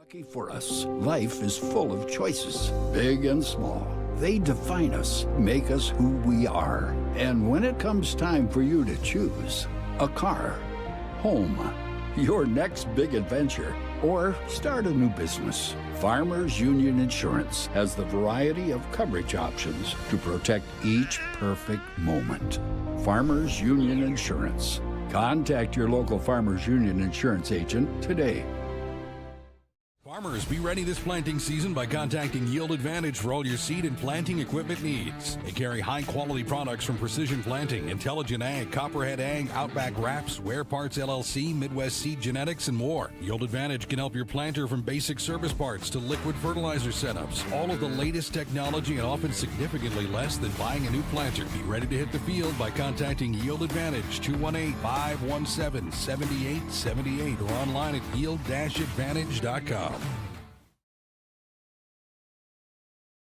Lucky for us, life is full of choices, big and small. They define us, make us who we are. And when it comes time for you to choose, a car, home, your next big adventure, or start a new business, Farmers Union Insurance has the variety of coverage options to protect each perfect moment. Farmers Union Insurance. Contact your local Farmers Union Insurance agent today. Farmers, be ready this planting season by contacting Yield Advantage for all your seed and planting equipment needs. They carry high-quality products from Precision Planting, Intelligent Ag, Copperhead Ag, Outback Wraps, Ware Parts LLC, Midwest Seed Genetics, and more. Yield Advantage can help your planter from basic service parts to liquid fertilizer setups. All of the latest technology and often significantly less than buying a new planter. Be ready to hit the field by contacting Yield Advantage, 218-517-7878, or online at yield-advantage.com.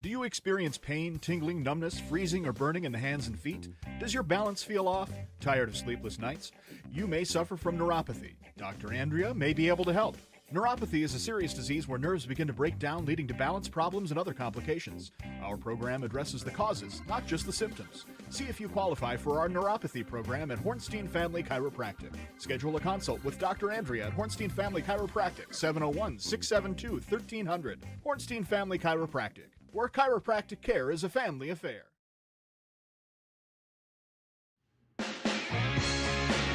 Do you experience pain, tingling, numbness, freezing, or burning in the hands and feet? Does your balance feel off? Tired of sleepless nights? You may suffer from neuropathy. Dr. Andrea may be able to help. Neuropathy is a serious disease where nerves begin to break down, leading to balance problems and other complications. Our program addresses the causes, not just the symptoms. See if you qualify for our neuropathy program at Hornstein Family Chiropractic. Schedule a consult with Dr. Andrea at Hornstein Family Chiropractic, 701-672-1300. Hornstein Family Chiropractic, where chiropractic care is a family affair.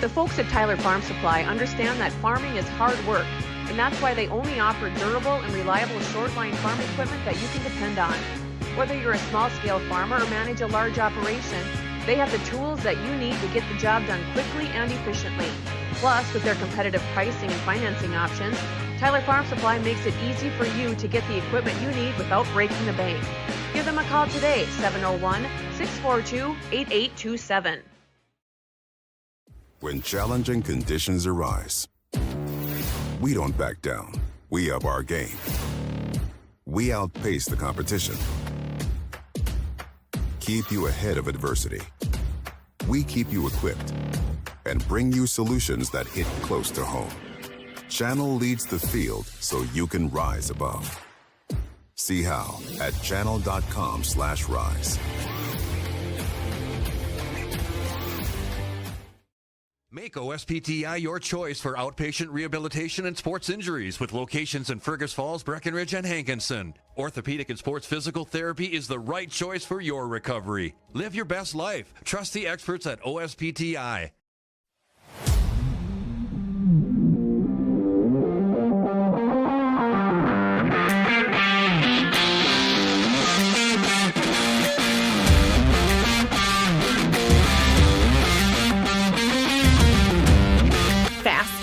The folks at Tyler Farm Supply understand that farming is hard work, and that's why they only offer durable and reliable short-line farm equipment that you can depend on. Whether you're a small-scale farmer or manage a large operation, they have the tools that you need to get the job done quickly and efficiently. Plus, with their competitive pricing and financing options, Tyler Farm Supply makes it easy for you to get the equipment you need without breaking the bank. Give them a call today, 701-642-8827. When challenging conditions arise, we don't back down. We up our game. We outpace the competition. Keep you ahead of adversity. We keep you equipped and bring you solutions that hit close to home. Channel leads the field so you can rise above. See how at channel.com/rise. Make OSPTI your choice for outpatient rehabilitation and sports injuries with locations in Fergus Falls, Breckenridge, and Hankinson. Orthopedic and sports physical therapy is the right choice for your recovery. Live your best life. Trust the experts at OSPTI.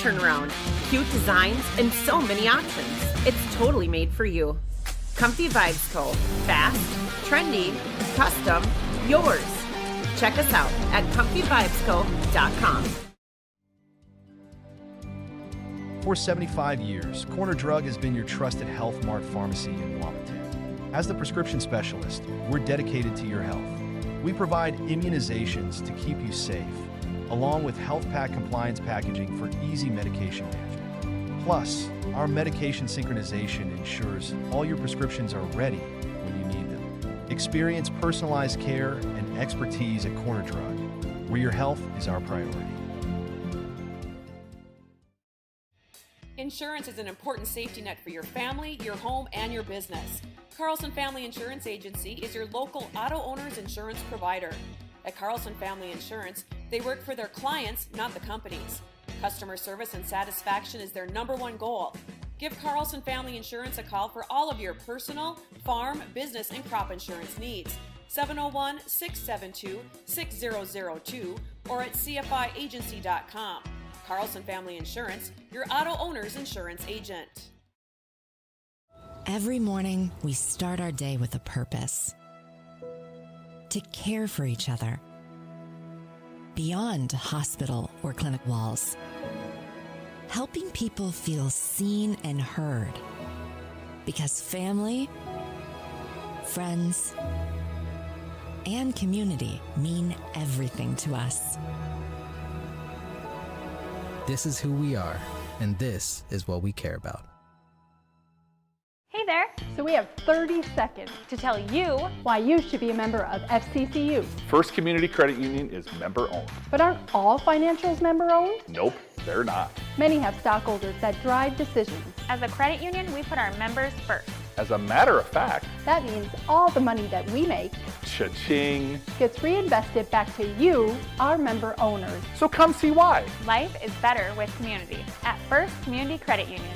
Turnaround, cute designs, and so many options. It's totally made for you. Comfy Vibes Co. Fast, trendy, custom, yours. Check us out at comfyvibesco.com. For 75 years, Corner Drug has been your trusted Health Mart pharmacy in Wahpeton. As the prescription specialist, we're dedicated to your health. We provide immunizations to keep you safe, along with health pack compliance packaging for easy medication management. Plus, our medication synchronization ensures all your prescriptions are ready when you need them. Experience personalized care and expertise at Corner Drug, where your health is our priority. Insurance is an important safety net for your family, your home, and your business. Carlson Family Insurance Agency is your local auto owner's insurance provider. At Carlson Family Insurance, they work for their clients, not the companies. Customer service and satisfaction is their #1 goal. Give Carlson Family Insurance a call for all of your personal, farm, business, and crop insurance needs. 701-672-6002 or at cfiagency.com. Carlson Family Insurance, your auto owner's insurance agent. Every morning, we start our day with a purpose. To care for each other, beyond hospital or clinic walls. Helping people feel seen and heard. Because family, friends, and community mean everything to us. This is who we are, and this is what we care about. there. So we have 30 seconds to tell you why you should be a member of FCCU. First Community Credit Union is member-owned. But aren't all financials member-owned? Nope, they're not. Many have stockholders that drive decisions. As a credit union, we put our members first. As a matter of fact, that means all the money that we make, cha-ching, gets reinvested back to you, our member owners. So come see why. Life is better with community at First Community Credit Union.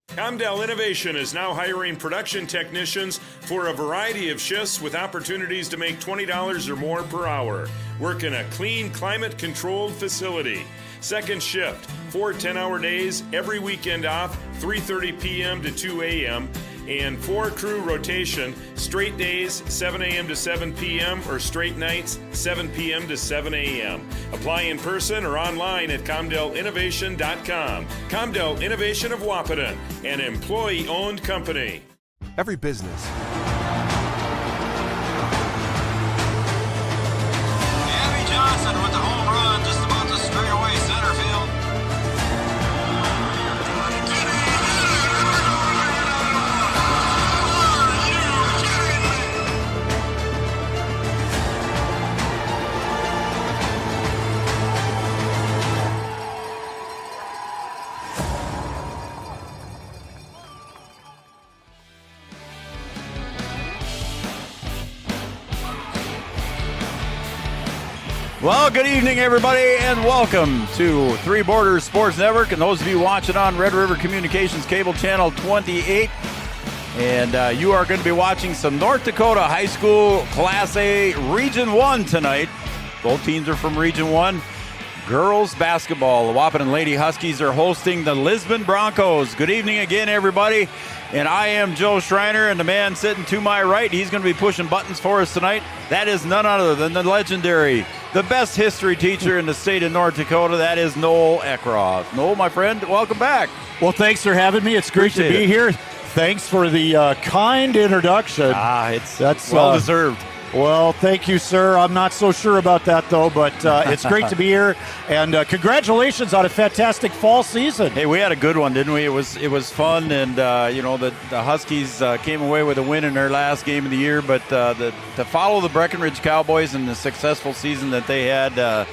Comdell Innovation is now hiring production technicians for a variety of shifts with opportunities to make $20 or more per hour. Work in a clean, climate-controlled facility. Second shift, 4 10-hour days, every weekend off, 3:30 p.m. to 2 a.m., and 4 crew rotation, straight days, 7 a.m. to 7 p.m., or straight nights, 7 p.m. to 7 a.m. Apply in person or online at ComdellInnovation.com. Comdell Innovation of Wahpeton, an employee-owned company. Every business. Abby Johnson with the home run, just about to straightaway center field. Well, good evening, everybody, and welcome to Three Borders Sports Network, and those of you watching on Red River Communications Cable Channel 28. And you are going to be watching some North Dakota High School Class A Region 1 tonight. Both teams are from Region 1. Girls basketball, the Wahpeton Lady Huskies are hosting the Lisbon Broncos. Good evening again, everybody. And I am Joe Schreiner, and the man sitting to my right, he's going to be pushing buttons for us tonight. That is none other than the legendary, the best history teacher in the state of North Dakota. That is Noel Eckroth. Noel, my friend, welcome back. Well, thanks for having me. It's great to be here. Thanks for the kind introduction. That's well-deserved. Well, thank you, sir. I'm not so sure about that, though, but it's great to be here. And congratulations on a fantastic fall season. Hey, we had a good one, didn't we? It was fun, and the Huskies came away with a win in their last game of the year. But to follow the Breckenridge Cowboys and the successful season that they had,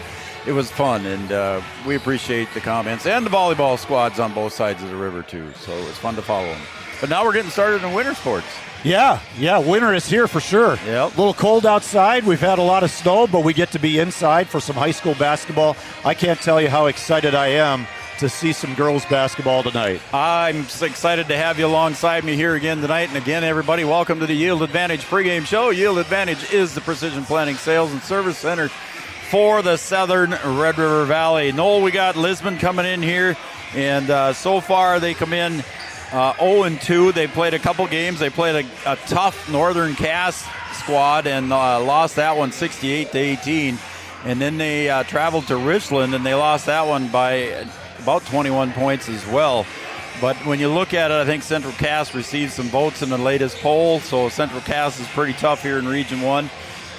it was fun, and we appreciate the comments and the volleyball squads on both sides of the river too. So it was fun to follow them. But now we're getting started in winter sports. Yeah, winter is here for sure. Yep. A little cold outside. We've had a lot of snow, but we get to be inside for some high school basketball. I can't tell you how excited I am to see some girls basketball tonight. I'm excited to have you alongside me here again tonight. And again, everybody, welcome to the Yield Advantage pregame show. Yield Advantage is the precision planting sales and service center for the Southern Red River Valley. Noel, we got Lisbon coming in here, and so far they come in 0-2. They played a couple games. They played a tough Northern Cass squad and lost that one 68-18. And then they traveled to Richland, and they lost that one by about 21 points as well. But when you look at it, I think Central Cass received some votes in the latest poll, so Central Cass is pretty tough here in Region 1.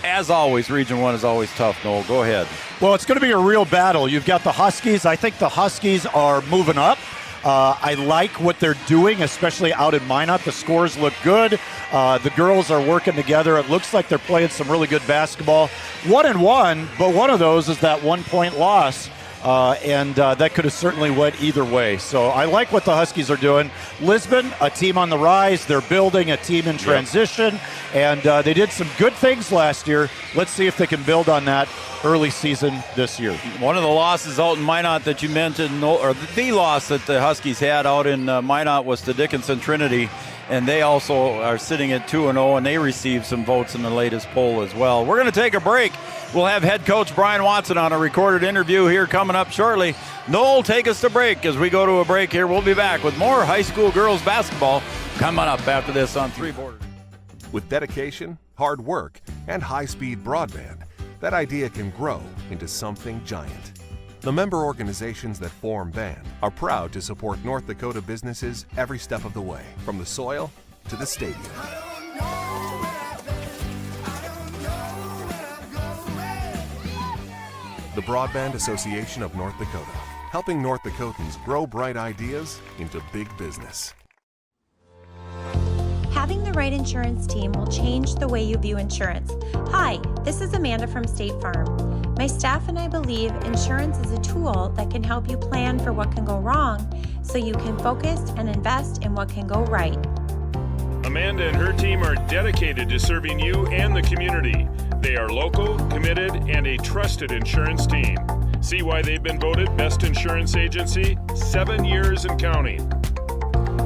As always, Region 1 is always tough, Noel. Go ahead. Well, it's going to be a real battle. You've got the Huskies. I think the Huskies are moving up. I like what they're doing, especially out in Minot. The scores look good. The girls are working together. It looks like they're playing some really good basketball. 1-1, but one of those is that 1-point loss. And that could have certainly went either way. So I like what the Huskies are doing. Lisbon, a team on the rise. They're building a team in transition. And they did some good things last year. Let's see if they can build on that early season this year. One of the losses out in Minot that you mentioned, or the loss that the Huskies had out in Minot, was to Dickinson Trinity. And they also are sitting at 2-0, and they received some votes in the latest poll as well. We're going to take a break. We'll have head coach Brian Watson on a recorded interview here coming up shortly. Noel, take us to break. As we go to a break here, we'll be back with more high school girls basketball coming up after this on Three Borders. With dedication, hard work, and high-speed broadband, that idea can grow into something giant. The member organizations that form BAND are proud to support North Dakota businesses every step of the way, from the soil to the stadium. The Broadband Association of North Dakota, helping North Dakotans grow bright ideas into big business. Having the right insurance team will change the way you view insurance. Hi, this is Amanda from State Farm. My staff and I believe insurance is a tool that can help you plan for what can go wrong so you can focus and invest in what can go right. Amanda and her team are dedicated to serving you and the community. They are local, committed, and a trusted insurance team. See why they've been voted Best Insurance Agency 7 years and counting.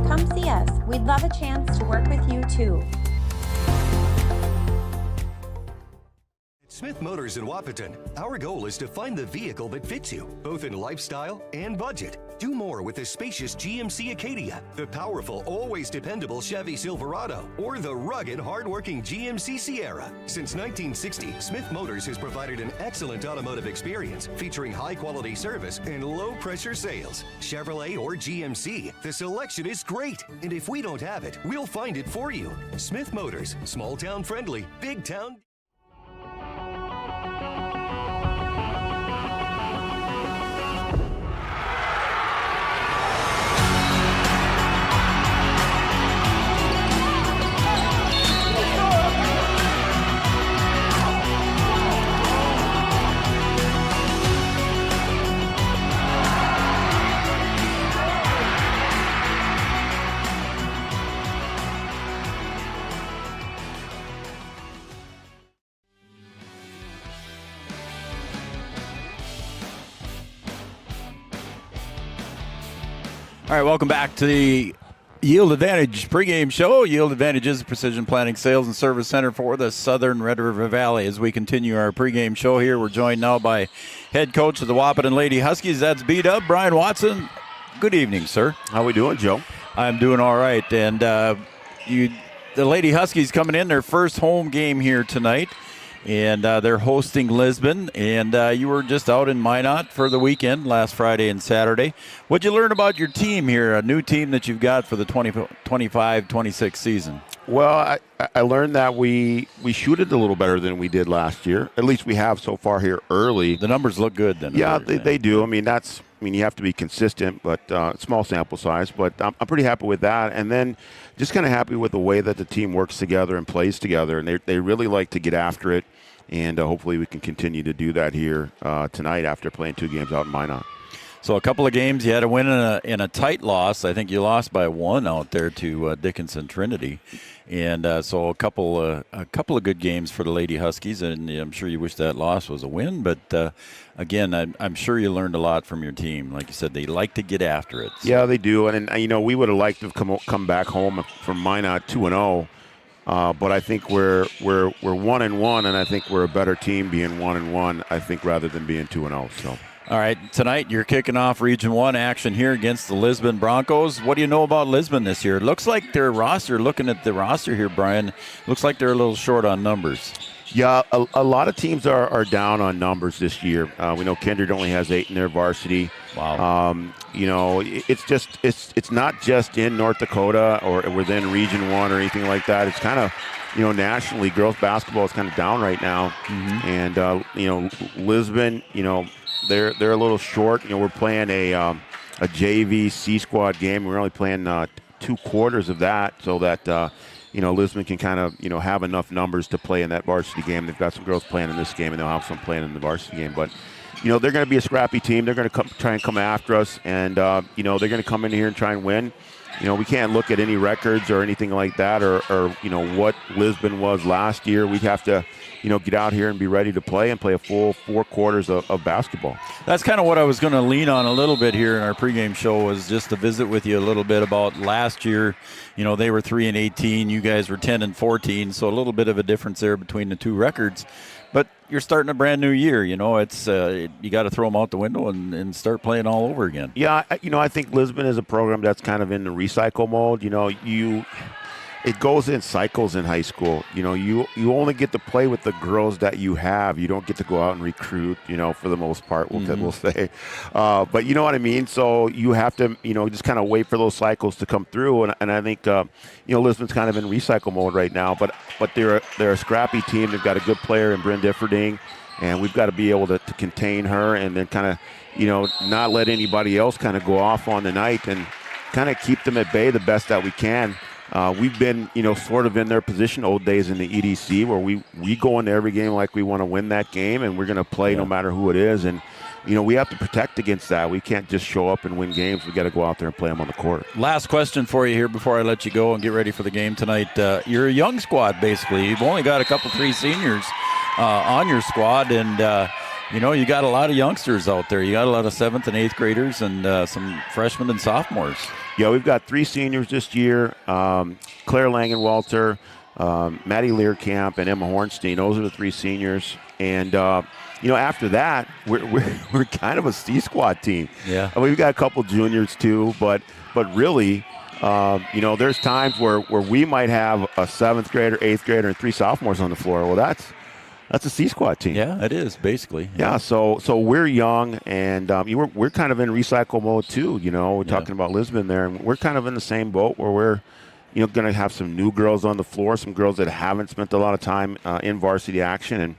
Come see us. We'd love a chance to work with you too. Smith Motors in Wahpeton, our goal is to find the vehicle that fits you, both in lifestyle and budget. Do more with the spacious GMC Acadia, the powerful, always dependable Chevy Silverado, or the rugged, hardworking GMC Sierra. Since 1960, Smith Motors has provided an excellent automotive experience featuring high-quality service and low-pressure sales. Chevrolet or GMC, the selection is great, and if we don't have it, we'll find it for you. Smith Motors, small-town friendly, big-town. All right, welcome back to the Yield Advantage pregame show. Yield Advantage is a precision planning sales and service center for the Southern Red River Valley. As we continue our pregame show here, we're joined now by head coach of the Wahpeton Lady Huskies. That's B-Dub, Brian Watson. Good evening, sir. How we doing, Joe? I'm doing all right. And the Lady Huskies coming in their first home game here tonight. And they're hosting Lisbon, and you were just out in Minot for the weekend last Friday and Saturday. What'd you learn about your team here, a new team that you've got for the 25-26 season? Well, I learned that we shoot it a little better than we did last year. At least we have so far here early. The numbers look good then. Yeah, they do. I mean, you have to be consistent, but small sample size. But I'm pretty happy with that. And then just kind of happy with the way that the team works together and plays together. And they really like to get after it. And hopefully we can continue to do that here tonight after playing 2 games out in Minot. So a couple of games you had to win in a tight loss. I think you lost by 1 out there to Dickinson Trinity. And so a couple of good games for the Lady Huskies, and I'm sure you wish that loss was a win. But again, I'm sure you learned a lot from your team. Like you said, they like to get after it. So. Yeah, they do. And we would have liked to have come back home from Minot 2-0. But I think we're 1-1, and I think we're a better team being 1-1. I think rather than being 2-0. So. All right, tonight you're kicking off Region 1 action here against the Lisbon Broncos. What do you know about Lisbon this year? It looks like their roster, looking at the roster here, Brian, looks like they're a little short on numbers. Yeah, a lot of teams are down on numbers this year. We know Kindred only has 8 in their varsity. Wow. It's not just in North Dakota or within Region 1 or anything like that. It's kind of, nationally, girls basketball is kind of down right now. Mm-hmm. And, Lisbon, they're a little short. We're playing a JV C squad game. We're only playing 2 quarters of that so that, Lisbon can kind of, have enough numbers to play in that varsity game. They've got some girls playing in this game, and they'll have some playing in the varsity game. But, they're going to be a scrappy team. They're going to try and come after us, and, they're going to come in here and try and win. We can't look at any records or anything like that or what Lisbon was last year. We'd have to, get out here and be ready to play and play a full 4 quarters of basketball. That's kind of what I was going to lean on a little bit here in our pregame show, was just to visit with you a little bit about last year. They were 3-18. You guys were 10-14. So a little bit of a difference there between the 2 records. But you're starting a brand new year. It's you got to throw them out the window and start playing all over again. Yeah, I think Lisbon is a program that's kind of in the recycle mode. It goes in cycles in high school. You only get to play with the girls that you have. You don't get to go out and recruit, for the most part, we'll say. But you know what I mean? So you have to, just kind of wait for those cycles to come through. And I think, Lisbon's kind of in recycle mode right now. But they're a scrappy team. They've got a good player in Bryn Differding. And we've got to be able to contain her and then kind of, not let anybody else kind of go off on the night and kind of keep them at bay the best that we can. we've been, sort of in their position, old days in the EDC, where we go into every game like we want to win that game, and we're going to play no matter who it is. And, we have to protect against that. We can't just show up and win games. We got to go out there and play them on the court. Last question for you here before I let you go and get ready for the game tonight. You're a young squad, basically. You've only got a 3 seniors on your squad, and you got a lot of youngsters out there. You got a lot of 7th and 8th graders and some freshmen and sophomores. Yeah, we've got 3 seniors this year. Claire Langenwalter, Maddie Learcamp, and Emma Hornstein. Those are the 3 seniors. And after that, we're kind of a C squad team. Yeah, we've got a couple juniors too, but really, there's times where we might have a 7th grader, 8th grader, and 3 sophomores on the floor. Well, that's a C squad team. Yeah, it is basically. Yeah, so we're young, and we're kind of in recycle mode too. We're talking about Lisbon there, and we're kind of in the same boat where we're going to have some new girls on the floor, some girls that haven't spent a lot of time in varsity action, and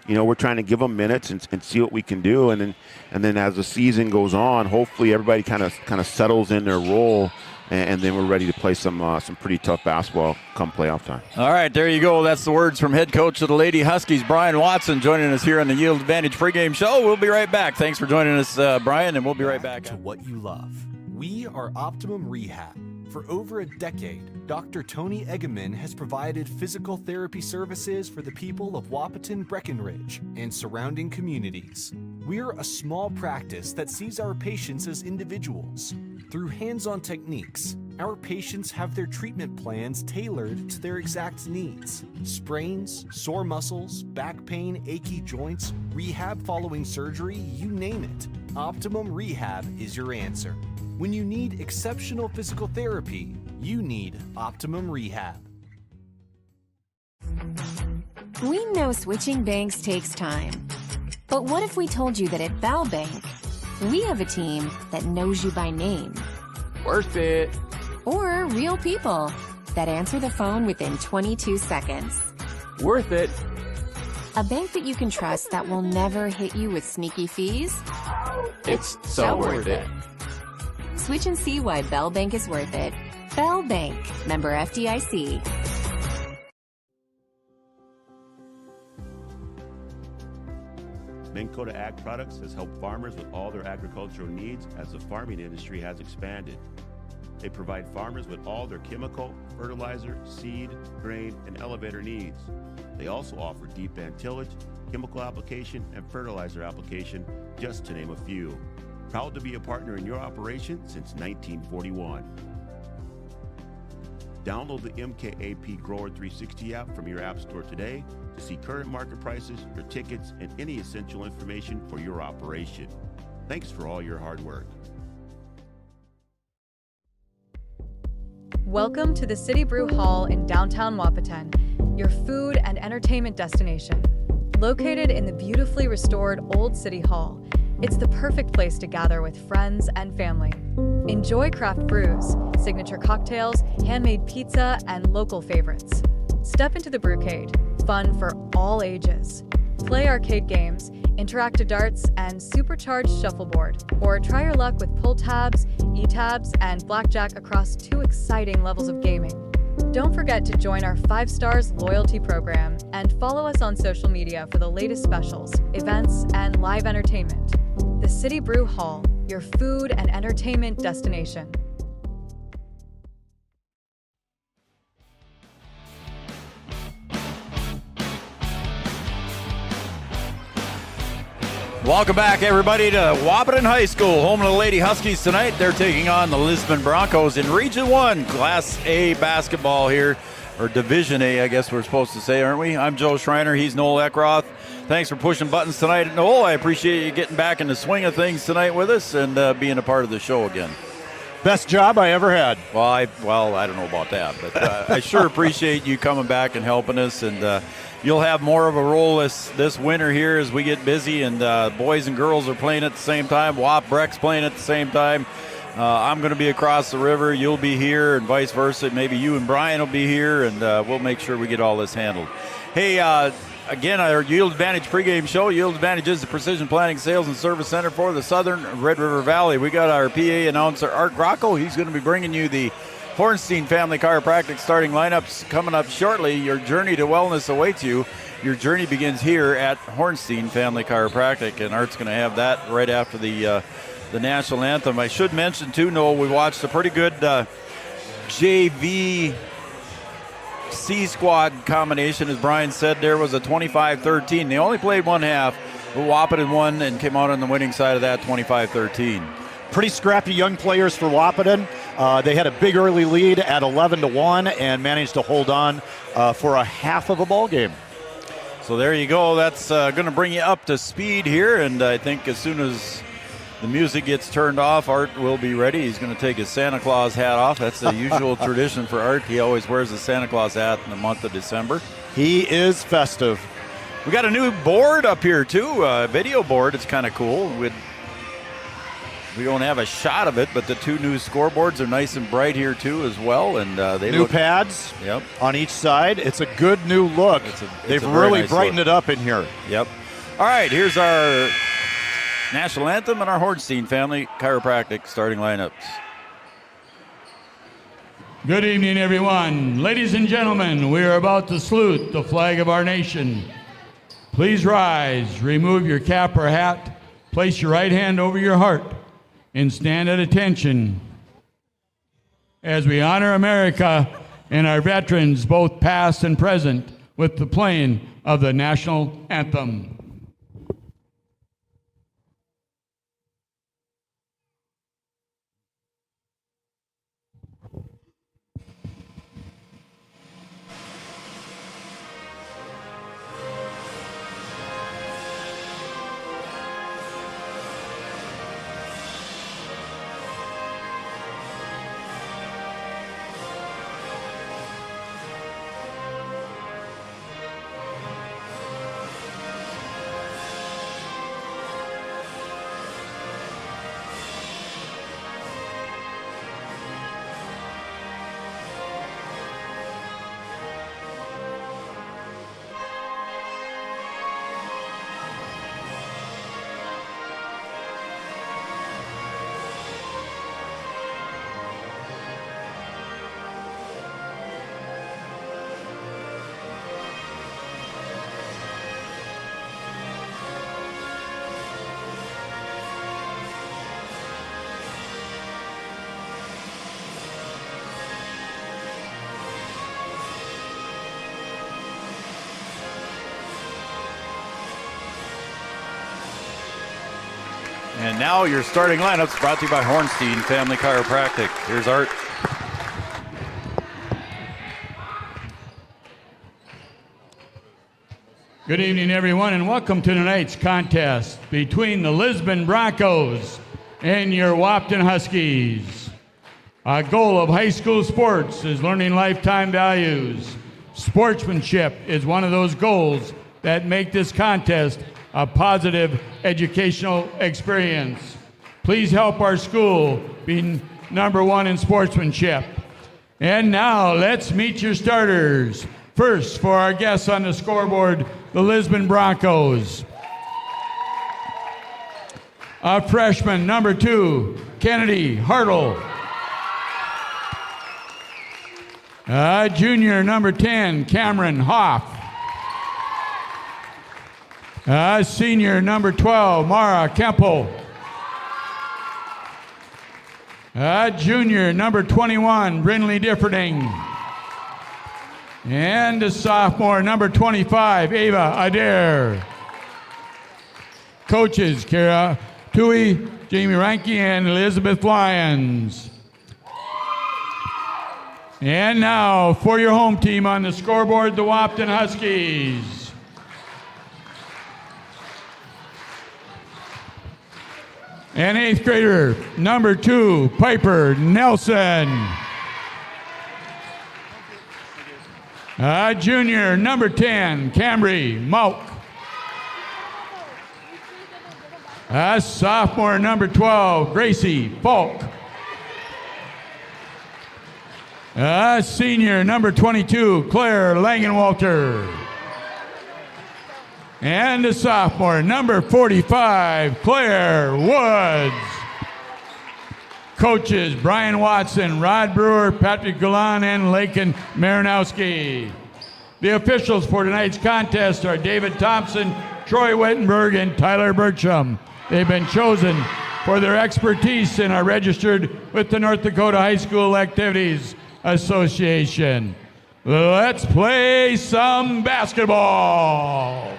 we're trying to give them minutes and see what we can do, and then as the season goes on, hopefully everybody kind of settles in their role, and then we're ready to play some pretty tough basketball come playoff time. All right, there you go. That's the words from head coach of the Lady Huskies, Brian Watson, joining us here on the Yield Advantage pregame show. We'll be right back. Thanks for joining us, Brian, and we'll be right back. To what you love. We are Optimum Rehab. For over a decade, Dr. Tony Eggeman has provided physical therapy services for the people of Wahpeton, Breckenridge, and surrounding communities. We're a small practice that sees our patients as individuals. Through hands-on techniques, our patients have their treatment plans tailored to their exact needs. Sprains, sore muscles, back pain, achy joints, rehab following surgery, you name it. Optimum Rehab is your answer. When you need exceptional physical therapy, you need Optimum Rehab. We know switching banks takes time. But what if we told you that at Bell Bank, we have a team that knows you by name? Worth it. Or real people that answer the phone within 22 seconds. Worth it. A bank that you can trust that will never hit you with sneaky fees? It's so worth it. Switch and see why Bell Bank is worth it. Bell Bank, member FDIC. Minn Kota Ag Products has helped farmers with all their agricultural needs as the farming industry has expanded. They provide farmers with all their chemical, fertilizer, seed, grain, and elevator needs. They also offer deep band tillage, chemical application, and fertilizer application, just to name a few. Proud to be a partner in your operation since 1941. Download the MKAP Grower 360 app from your app store today to see current market prices, your tickets, and any essential information for your operation. Thanks for all your hard work. Welcome to the City Brew Hall in downtown Wahpeton, your food and entertainment destination. Located in the beautifully restored Old City Hall, it's the perfect place to gather with friends and family. Enjoy craft brews, signature cocktails, handmade pizza, and local favorites. Step into the Brewcade, fun for all ages. Play arcade games, interactive darts, and supercharged shuffleboard. Or try your luck with pull tabs, e-tabs, and blackjack across 2 exciting levels of gaming. Don't forget to join our 5 Stars loyalty program and follow us on social media for the latest specials, events, and live entertainment. The City Brew Hall, your food and entertainment destination. Welcome back, everybody, to Wahpeton High School, home of the Lady Huskies tonight. They're taking on the Lisbon Broncos in Region 1 Class A basketball here, or Division A, I guess we're supposed to say, aren't we? I'm Joe Schreiner. He's Noel Eckroth. Thanks for pushing buttons tonight. Noel, I appreciate you getting back in the swing of things tonight with us and being a part of the show again. Best job I ever had. Well, I don't know about that, but I sure appreciate you coming back and helping us, and you'll have more of a role this winter here as we get busy, and boys and girls are playing at the same time. Breck's playing at the same time. I'm going to be across the river. You'll be here, and vice versa. Maybe you and Brian will be here, and we'll make sure we get all this handled. Hey, again, our Yield Advantage pregame show. Yield Advantage is the Precision Planning Sales and Service Center for the Southern Red River Valley. We got our PA announcer, Art Grocco. He's going to be bringing you the Hornstein Family Chiropractic starting lineups coming up shortly. Your journey to wellness awaits you. Your journey begins here at Hornstein Family Chiropractic, and Art's going to have that right after the national anthem. I should mention, too, Noel, we watched a pretty good JV C-squad combination. As Brian said, there was a 25-13. They only played one half, but Wahpeton won and came out on the winning side of that 25-13. Pretty scrappy young players for Wahpeton. They had a big early lead at 11-1 and managed to hold on for a half of a ball game. So there you go. That's going to bring you up to speed here, and I think as soon as the music gets turned off, Art will be ready. He's going to take his Santa Claus hat off. That's the usual tradition for Art. He always wears the Santa Claus hat in the month of December. He is festive. We got a new board up here, too, a video board. It's kind of cool. We don't have a shot of it, but the two new scoreboards are nice and bright here, too, as well. And they new look pads yep. on each side. It's a good new look. They've really nice brightened it up in here. Yep. All right, here's our national anthem and our Hornstein Family Chiropractic starting lineups. Good evening, everyone. Ladies and gentlemen, we are about to salute the flag of our nation. Please rise, remove your cap or hat, place your right hand over your heart, and stand at attention as we honor America and our veterans, both past and present, with the playing of the national anthem. And now your starting lineups brought to you by Hornstein Family Chiropractic. Here's Art. Good evening, everyone, and welcome to tonight's contest between the Lisbon Broncos and your Wahpeton Huskies. Our goal of high school sports is learning lifetime values. Sportsmanship is one of those goals that make this contest a positive educational experience. Please help our school be #1 in sportsmanship. And now let's meet your starters. First, for our guests on the scoreboard, the Lisbon Broncos. A freshman, #2, Kennedy Hartle. A junior, #10, Cameron Hoff. Senior, #12, Mara Kempel. Junior, #21, Brindley Differding. And a sophomore, #25, Ava Adair. Coaches, Kara Tui, Jamie Ranke, and Elizabeth Lyons. And now, for your home team on the scoreboard, the Wahpeton Huskies. An 8th grader, #2, Piper Nelson. Junior, #10, Camry Mauk. Sophomore, #12, Gracie Falk. Senior, #22, Claire Langenwalter. And a sophomore, #45, Claire Woods. Coaches Brian Watson, Rod Brewer, Patrick Gulan, and Lakin Marinowski. The officials for tonight's contest are David Thompson, Troy Wittenberg, and Tyler Bertram. They've been chosen for their expertise and are registered with the North Dakota High School Activities Association. Let's play some basketball.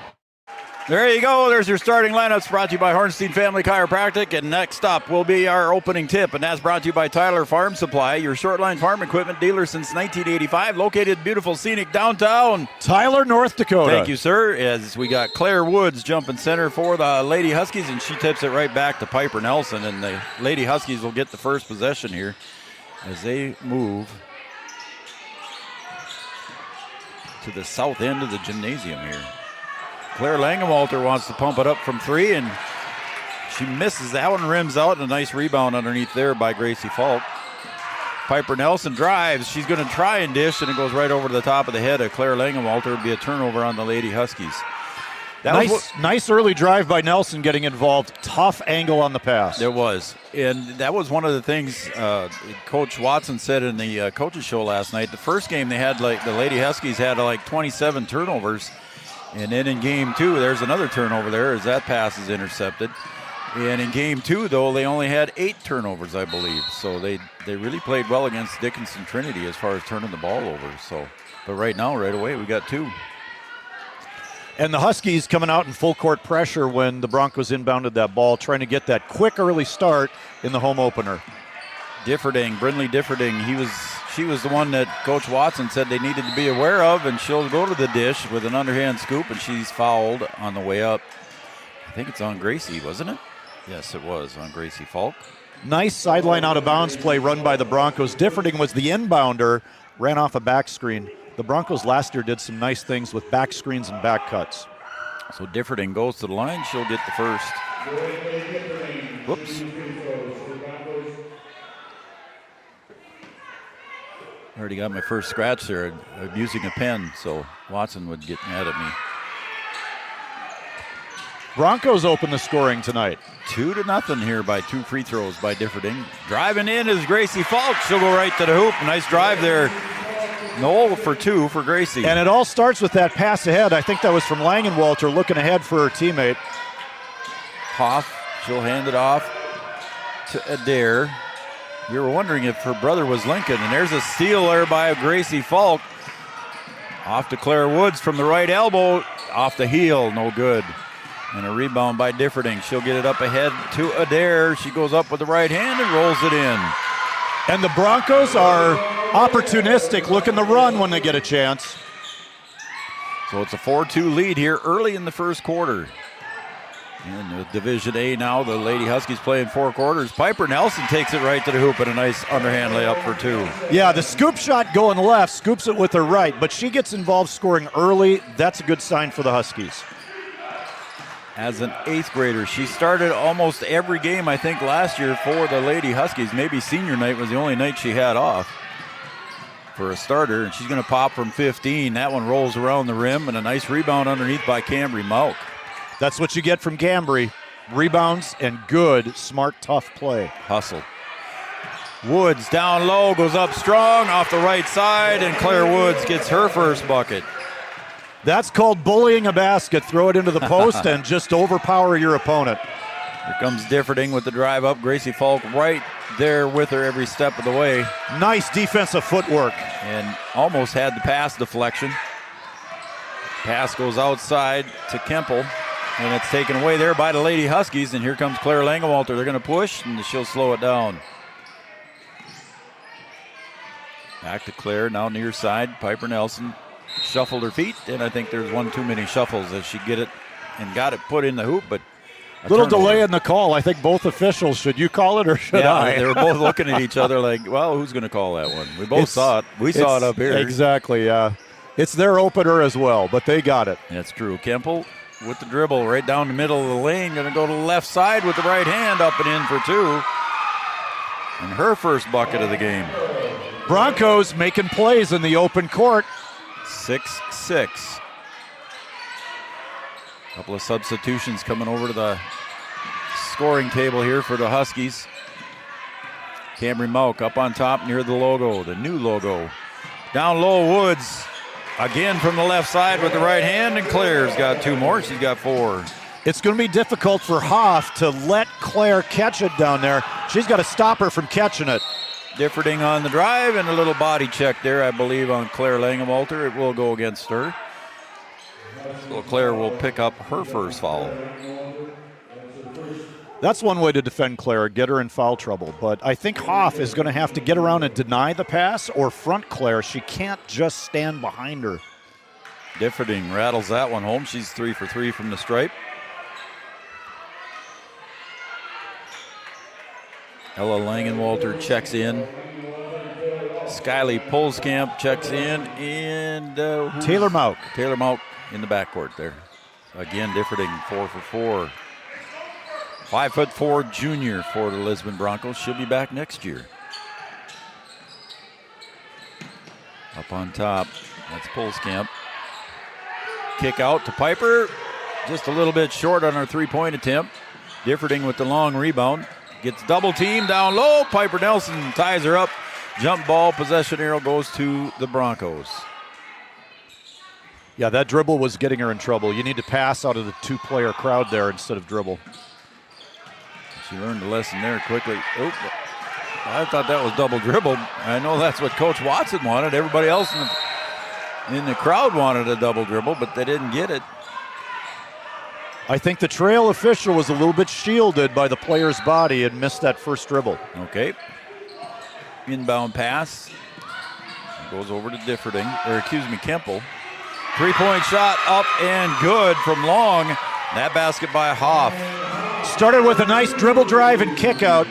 There you go. There's your starting lineups, brought to you by Hornstein Family Chiropractic. And next up will be our opening tip, and that's brought to you by Tyler Farm Supply, your short-line farm equipment dealer since 1985, located in beautiful, scenic downtown Tyler, North Dakota. Thank you, sir. As we got Claire Woods jumping center for the Lady Huskies, and she tips it right back to Piper Nelson, and the Lady Huskies will get the first possession here as they move to the south end of the gymnasium here. Claire Langenwalter wants to pump it up from three, and she misses that one, rims out, and a nice rebound underneath there by Gracie Falk. Piper Nelson drives. She's going to try and dish, and it goes right over to the top of the head of Claire Langenwalter. It'll be a turnover on the Lady Huskies. Nice early drive by Nelson getting involved. Tough angle on the pass. There was. And that was one of the things Coach Watson said in the coaches show last night. The first game they had, the Lady Huskies had 27 turnovers. And then in game two, there's another turnover there as that pass is intercepted. And in game two, though, they only had 8 turnovers, I believe. So they really played well against Dickinson Trinity as far as turning the ball over. But right now, right away, we got 2. And the Huskies coming out in full court pressure when the Broncos inbounded that ball, trying to get that quick early start in the home opener. Brindley Differding, she was the one that Coach Watson said they needed to be aware of, and she'll go to the dish with an underhand scoop, and she's fouled on the way up. I think it's on Gracie, wasn't it? Yes, it was on Gracie Falk. Nice sideline out of bounds play run by the Broncos. Differding was the inbounder, ran off a back screen. The Broncos last year did some nice things with back screens and back cuts. So Differding goes to the line. She'll get the first. Whoops. I already got my first scratch there. I'm using a pen, so Watson would get mad at me. Broncos open the scoring tonight. 2-0 here by 2 free throws by Differding. Driving in is Gracie Falk. She'll go right to the hoop. Nice drive there. No for 2 for Gracie. And it all starts with that pass ahead. I think that was from Langenwalter looking ahead for her teammate. Hoff, she'll hand it off to Adair. We were wondering if her brother was Lincoln, and there's a steal there by Gracie Falk. Off to Claire Woods from the right elbow, off the heel, no good. And a rebound by Differding. She'll get it up ahead to Adair. She goes up with the right hand and rolls it in. And the Broncos are opportunistic, looking to run when they get a chance. So it's a 4-2 lead here early in the first quarter. In Division A now, the Lady Huskies playing 4 quarters. Piper Nelson takes it right to the hoop and a nice underhand layup for 2. Yeah, the scoop shot going left, scoops it with her right, but she gets involved scoring early. That's a good sign for the Huskies. As an 8th grader, she started almost every game, I think, last year for the Lady Huskies. Maybe senior night was the only night she had off for a starter, and she's going to pop from 15. That one rolls around the rim, and a nice rebound underneath by Cambry Malk. That's what you get from Cambry. Rebounds and good, smart, tough play. Hustle. Woods down low, goes up strong off the right side, and Claire Woods gets her first bucket. That's called bullying a basket. Throw it into the post and just overpower your opponent. Here comes Differding with the drive up. Gracie Falk right there with her every step of the way. Nice defensive footwork. And almost had the pass deflection. Pass goes outside to Kemple, and it's taken away there by the Lady Huskies. And here comes Claire Langenwalter. They're going to push, and she'll slow it down. Back to Claire, now near side. Piper Nelson shuffled her feet, and I think there's one too many shuffles as she get it and got it put in the hoop, but little delay in the call. I think both officials, should you call it or should I? They were both looking at each other like, well, who's going to call that one? We both saw it. We saw it up here. Exactly, yeah. It's their opener as well, but they got it. That's true. Kemple with the dribble right down the middle of the lane, going to go to the left side with the right hand up and in for 2. And her first bucket of the game. Broncos making plays in the open court. 6-6. Couple of substitutions coming over to the scoring table here for the Huskies. Camry Malk up on top near the logo, the new logo. Down low, Woods again from the left side with the right hand, and Claire's got 2 more. She's got 4. It's going to be difficult for Hoff to let Claire catch it down there. She's got to stop her from catching it. Differding on the drive, and a little body check there, I believe, on Claire Langenwalter. It will go against her. So Claire will pick up her first foul. That's one way to defend Claire, get her in foul trouble. But I think Hoff is going to have to get around and deny the pass or front Claire. She can't just stand behind her. Differding rattles that one home. She's 3 for 3 from the stripe. Ella Langenwalter checks in. Skyly Polskamp checks in. And Taylor Mauk. Taylor Mauk in the backcourt there. Again, Differding 4 for 4. 5'4" junior for the Lisbon Broncos. She'll be back next year. Up on top, that's Polskamp. Kick out to Piper. Just a little bit short on her 3-point attempt. Differding with the long rebound. Gets double teamed down low. Piper Nelson ties her up. Jump ball, possession arrow goes to the Broncos. Yeah, that dribble was getting her in trouble. You need to pass out of the 2-player crowd there instead of dribble. She learned the lesson there quickly. Oop. I thought that was double dribble. I know that's what Coach Watson wanted. Everybody else in the crowd wanted a double dribble, but they didn't get it. I think the trail official was a little bit shielded by the player's body and missed that first dribble. Okay. Inbound pass. Goes over to Differding, or excuse me, Kemple. 3-point shot up and good from long. That basket by Hoff. Started with a nice dribble drive and kick out.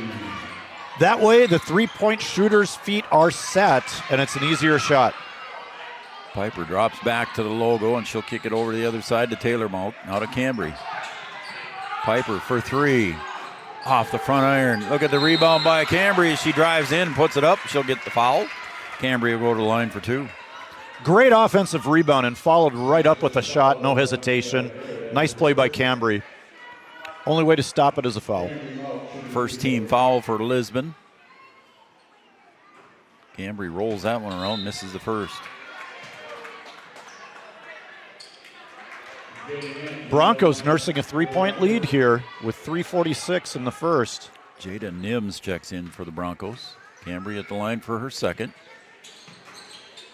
That way the 3-point shooter's feet are set and it's an easier shot. Piper drops back to the logo and she'll kick it over to the other side to Taylor Mauk. Now to Cambry. Piper for 3. Off the front iron. Look at the rebound by Cambry. She drives in, puts it up. She'll get the foul. Cambry will go to the line for 2. Great offensive rebound and followed right up with a shot. No hesitation. Nice play by Cambry. Only way to stop it is a foul. First team foul for Lisbon. Cambry rolls that one around, misses the first. Broncos nursing a 3-point lead here with 3:46 in the first. Jada Nims checks in for the Broncos. Cambry at the line for her second.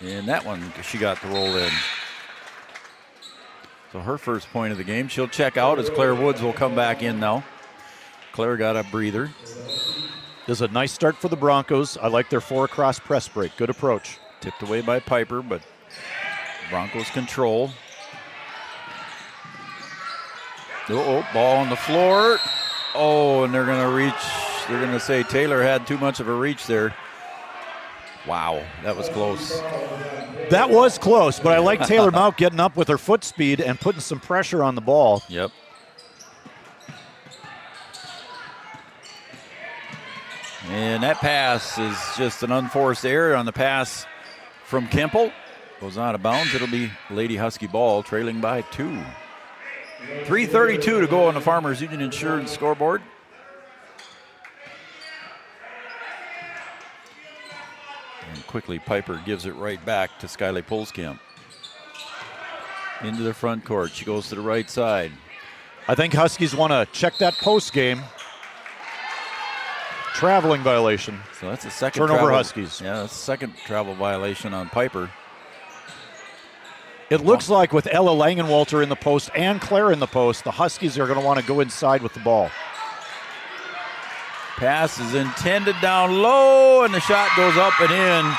And that one, she got the roll in. So her first point of the game. She'll check out as Claire Woods will come back in now. Claire got a breather. This is a nice start for the Broncos. I like their 4-across press break. Good approach. Tipped away by Piper, but Broncos control. Oh, ball on the floor. Oh, and they're going to reach. They're going to say Taylor had too much of a reach there. Wow, that was close. That was close, but I like Taylor Mauk getting up with her foot speed and putting some pressure on the ball. Yep. And that pass is just an unforced error on the pass from Kemple. Goes out of bounds. It'll be Lady Husky ball, trailing by 2. 3:32 to go on the Farmers Union Insurance scoreboard. And quickly, Piper gives it right back to Skyly Polskamp. Into the front court. She goes to the right side. I think Huskies want to check that post game. Traveling violation. So that's a second turnover travel. Huskies. Yeah, that's a second travel violation on Piper. It looks like with Ella Langenwalter in the post and Claire in the post, the Huskies are going to want to go inside with the ball. Pass is intended down low, and the shot goes up and in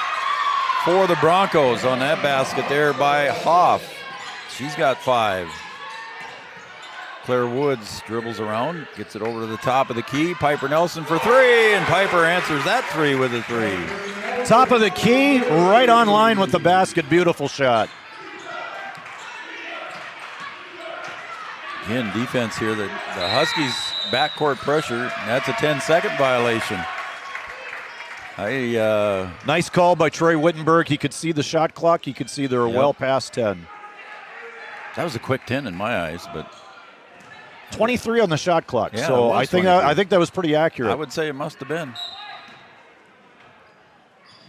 for the Broncos on that basket there by Hoff. She's got 5. Claire Woods dribbles around, gets it over to the top of the key. Piper Nelson for 3, and Piper answers that 3 with a 3. Top of the key, right on line with the basket. Beautiful shot. Again, defense here. The Huskies backcourt pressure. That's a 10-second violation. Nice call by Troy Wittenberg. He could see the shot clock. He could see they were well past 10. That was a quick 10 in my eyes, but 23 on the shot clock. Yeah, so I think that was pretty accurate. I would say it must have been.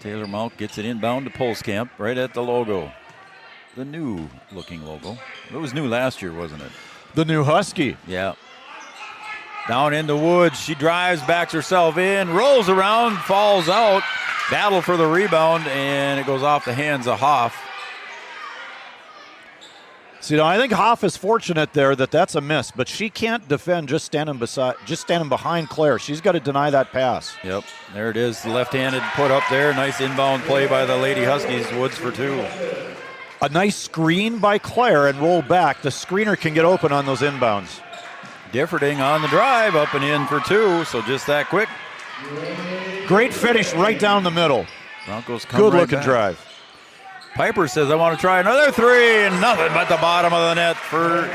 Taylor Mount gets it inbound to Postgame, right at the logo. The new looking logo. It was new last year, wasn't it? The new Husky. Yeah. Down in the woods, she drives, backs herself in, rolls around, falls out. Battle for the rebound, and it goes off the hands of Hoff. See, now I think Hoff is fortunate there that that's a miss, but she can't defend just standing behind Claire. She's got to deny that pass. Yep, there it is, the left-handed put up there. Nice inbound play by the Lady Huskies. Woods for two. A nice screen by Claire and roll back. The screener can get open on those inbounds. Differding on the drive, up and in for two, so just that quick. Great finish right down the middle. Broncos come Good right looking back. drive. Piper says, I want to try another three, and nothing but the bottom of the net for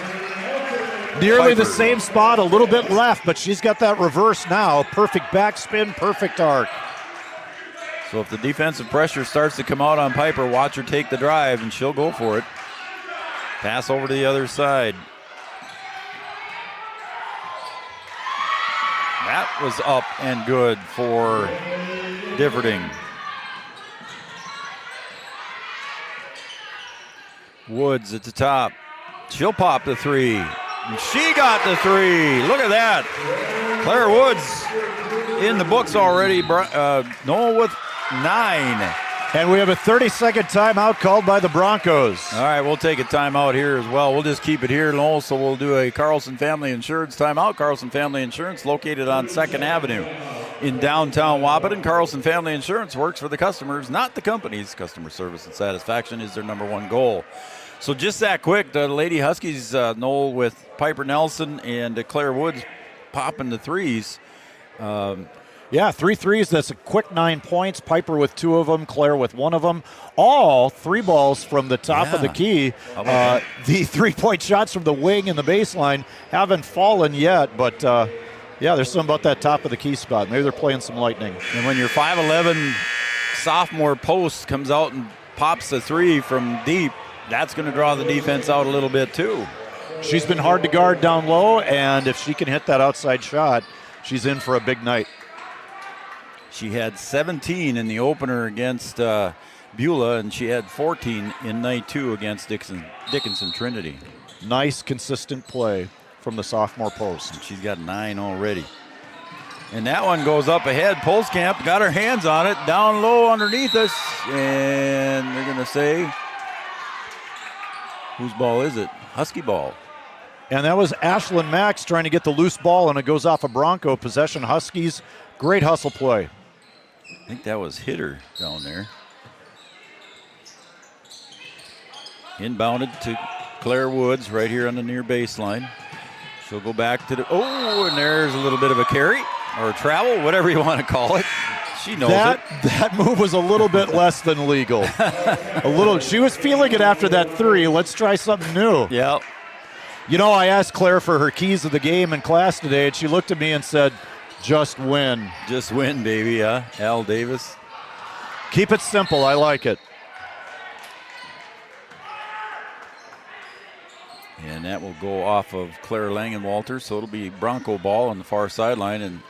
Nearly Piper. the same spot, a little bit left, but she's got that reverse now. Perfect backspin, perfect arc. So if the defensive pressure starts to come out on Piper, watch her take the drive, and she'll go for it. Pass over to the other side. That was up and good for Differding. Woods at the top. She'll pop the three. And she got the three. Look at that. Claire Woods in the books already. Noel with 9. And we have a 30-second timeout called by the Broncos. All right, we'll take a timeout here as well. We'll just keep it here, Noel, so we'll do a Carlson Family Insurance timeout. Carlson Family Insurance, located on 2nd Avenue in downtown Wahpeton. Carlson Family Insurance works for the customers, not the companies. Customer service and satisfaction is their number one goal. So just that quick, the Lady Huskies, Noel with Piper Nelson and Claire Woods popping the threes. Yeah, 3 threes. That's a quick 9 points. Piper with 2 of them, Claire with 1 of them. All 3 balls from the top of the key. The 3-point shots from the wing and the baseline haven't fallen yet, but yeah, there's something about that top of the key spot. Maybe they're playing some lightning. And when your 5'11" sophomore post comes out and pops the three from deep, that's going to draw the defense out a little bit too. She's been hard to guard down low, and if she can hit that outside shot, she's in for a big night. She had 17 in the opener against Beulah, and she had 14 in night 2 against Dickinson Trinity. Nice, consistent play from the sophomore post. And she's got 9 already. And that one goes up ahead. Postgame got her hands on it, down low underneath us, and they're going to say, whose ball is it? Husky ball. And that was Ashlyn Max trying to get the loose ball, and it goes off a Bronco possession. Huskies, great hustle play. I think that was Hitter down there. Inbounded to Claire Woods right here on the near baseline. She'll go back to the, and there's a little bit of a carry or a travel, whatever you want to call it. She knows it. That move was a little bit less than legal. She was feeling it after that 3. Let's try something new. Yeah. You know, I asked Claire for her keys of the game in class today, and she looked at me and said, just win. Just win, baby, yeah. Al Davis. Keep it simple. I like it. And that will go off of Claire Langenwalter, so it'll be Bronco ball on the far sideline, and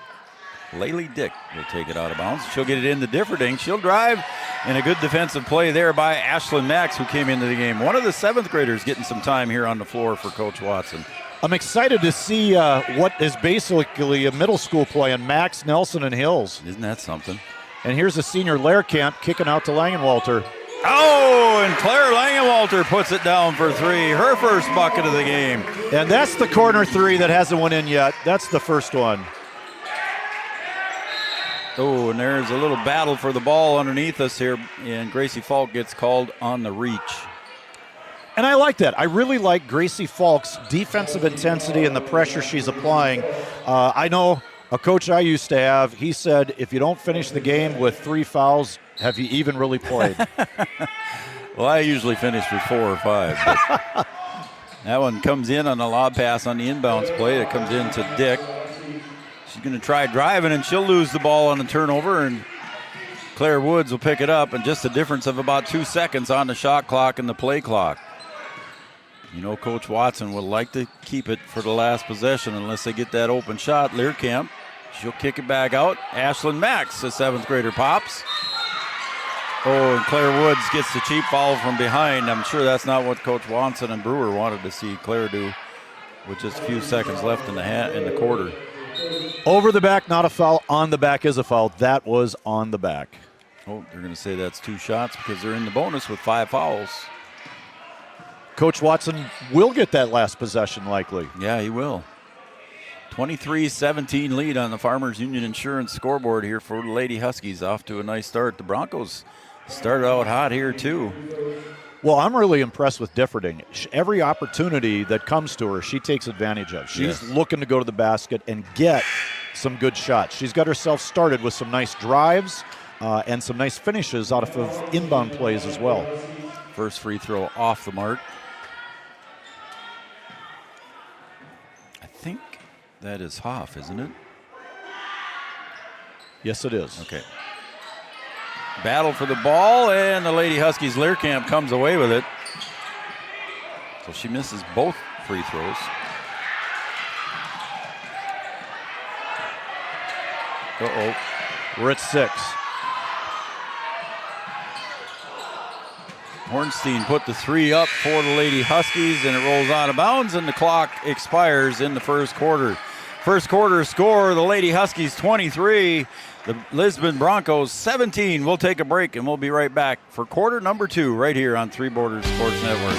Laylee Dick will take it out of bounds. She'll get it into Differding. She'll drive, and a good defensive play there by Ashlyn Max, who came into the game. One of the 7th graders getting some time here on the floor for Coach Watson. I'm excited to see what is basically a middle school play in Max, Nelson, and Hills. Isn't that something? And here's the senior Lehrkamp kicking out to Langenwalter. Oh, and Claire Langenwalter puts it down for 3. Her first bucket of the game. And that's the corner 3 that hasn't went in yet. That's the first one. Oh, and there's a little battle for the ball underneath us here, and Gracie Falk gets called on the reach. And I like that. I really like Gracie Falk's defensive intensity and the pressure she's applying. I know a coach I used to have, he said, if you don't finish the game with 3 fouls, have you even really played? Well, I usually finish with 4 or 5. But that one comes in on a lob pass on the inbounds play. It comes in to Dick. She's going to try driving, and she'll lose the ball on the turnover, and Claire Woods will pick it up, and just a difference of about 2 seconds on the shot clock and the play clock. You know, Coach Watson would like to keep it for the last possession unless they get that open shot. Lehrkamp, she'll kick it back out. Ashlyn Max, the 7th grader, pops. Oh, and Claire Woods gets the cheap foul from behind. I'm sure that's not what Coach Watson and Brewer wanted to see Claire do with just a few seconds left in the quarter. Over the back, not a foul. On the back is a foul. That was on the back. Oh, they're going to say that's 2 shots because they're in the bonus with 5 fouls. Coach Watson will get that last possession likely. Yeah, he will. 23-17 lead on the Farmers Union Insurance scoreboard here for the Lady Huskies. Off to a nice start. The Broncos started out hot here too. Well, I'm really impressed with Differding. Every opportunity that comes to her, she takes advantage of. She's looking to go to the basket and get some good shots. She's got herself started with some nice drives and some nice finishes out of inbound plays as well. First free throw off the mark. I think that is Hoff, isn't it? Yes, it is. Okay. Battle for the ball, and the Lady Huskies Learcamp comes away with it. So she misses both free throws. Uh-oh. We're at 6. Hornstein put the 3 up for the Lady Huskies, and it rolls out of bounds, and the clock expires in the first quarter. First quarter score, the Lady Huskies 23, the Lisbon Broncos 17. We'll take a break, and we'll be right back for quarter number 2 right here on Three Borders Sports Network.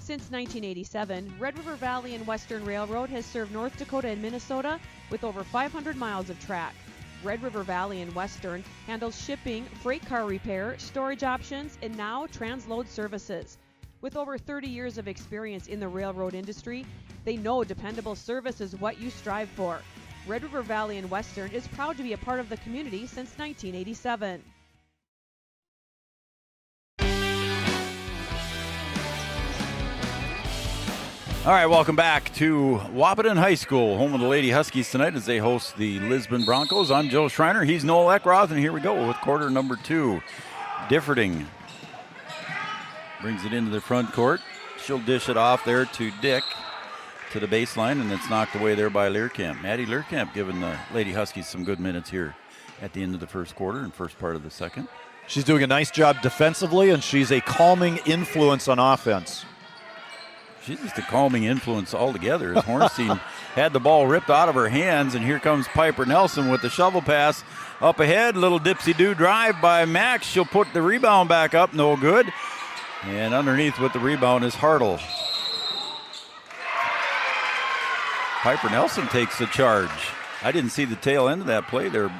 Since 1987, Red River Valley and Western Railroad has served North Dakota and Minnesota with over 500 miles of track. Red River Valley and Western handles shipping, freight car repair, storage options, and now transload services. With over 30 years of experience in the railroad industry, they know dependable service is what you strive for. Red River Valley and Western is proud to be a part of the community since 1987. All right, welcome back to Wahpeton High School, home of the Lady Huskies tonight as they host the Lisbon Broncos. I'm Joe Schreiner. He's Noel Eckroth, and here we go with quarter number 2. Differding brings it into the front court. She'll dish it off there to Dick to the baseline, and it's knocked away there by Learcamp. Maddie Learcamp giving the Lady Huskies some good minutes here at the end of the first quarter and first part of the second. She's doing a nice job defensively, and she's a calming influence on offense. She's just a calming influence altogether. As Hornstein had the ball ripped out of her hands, and here comes Piper Nelson with the shovel pass up ahead. Little dipsy-do drive by Max. She'll put the rebound back up. No good. And underneath with the rebound is Hartle. Piper Nelson takes the charge. I didn't see the tail end of that play there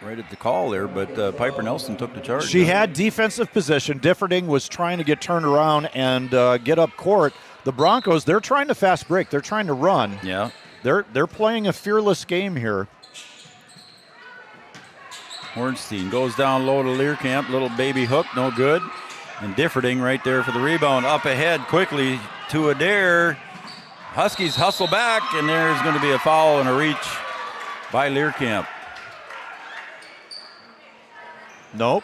right at the call there, but Piper Nelson took the charge. She had defensive position. Differding was trying to get turned around and get up court. The Broncos, they're trying to fast break. They're trying to run. Yeah. They're playing a fearless game here. Hornstein goes down low to Learcamp. Little baby hook, no good. And Differding right there for the rebound. Up ahead quickly to Adair. Huskies hustle back, and there's going to be a foul and a reach by Learcamp. Nope,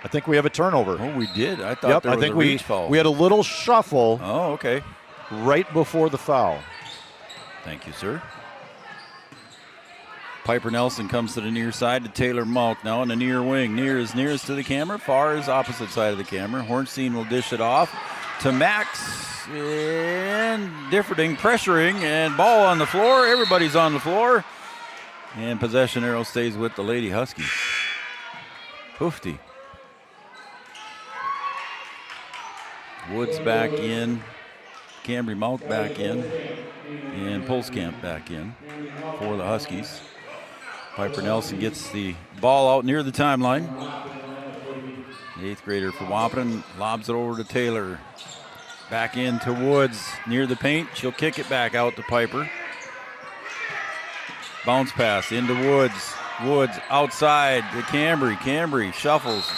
I think we have a turnover. Oh, we did. I thought there was a reach foul. We had a little shuffle. Oh, okay. Right before the foul. Thank you, sir. Piper Nelson comes to the near side to Taylor Malk now on the near wing. Near is nearest to the camera, far is opposite side of the camera. Hornstein will dish it off to Max, and Differding pressuring, and ball on the floor. Everybody's on the floor. And possession arrow stays with the Lady Huskies. Hoofty. Woods back in. Cambry Malk back in. And Postgame back in for the Huskies. Piper Nelson gets the ball out near the timeline. The 8th grader for Wahpeton lobs it over to Taylor. Back into Woods near the paint. She'll kick it back out to Piper. Bounce pass into Woods. Woods outside to Cambry. Cambry shuffles.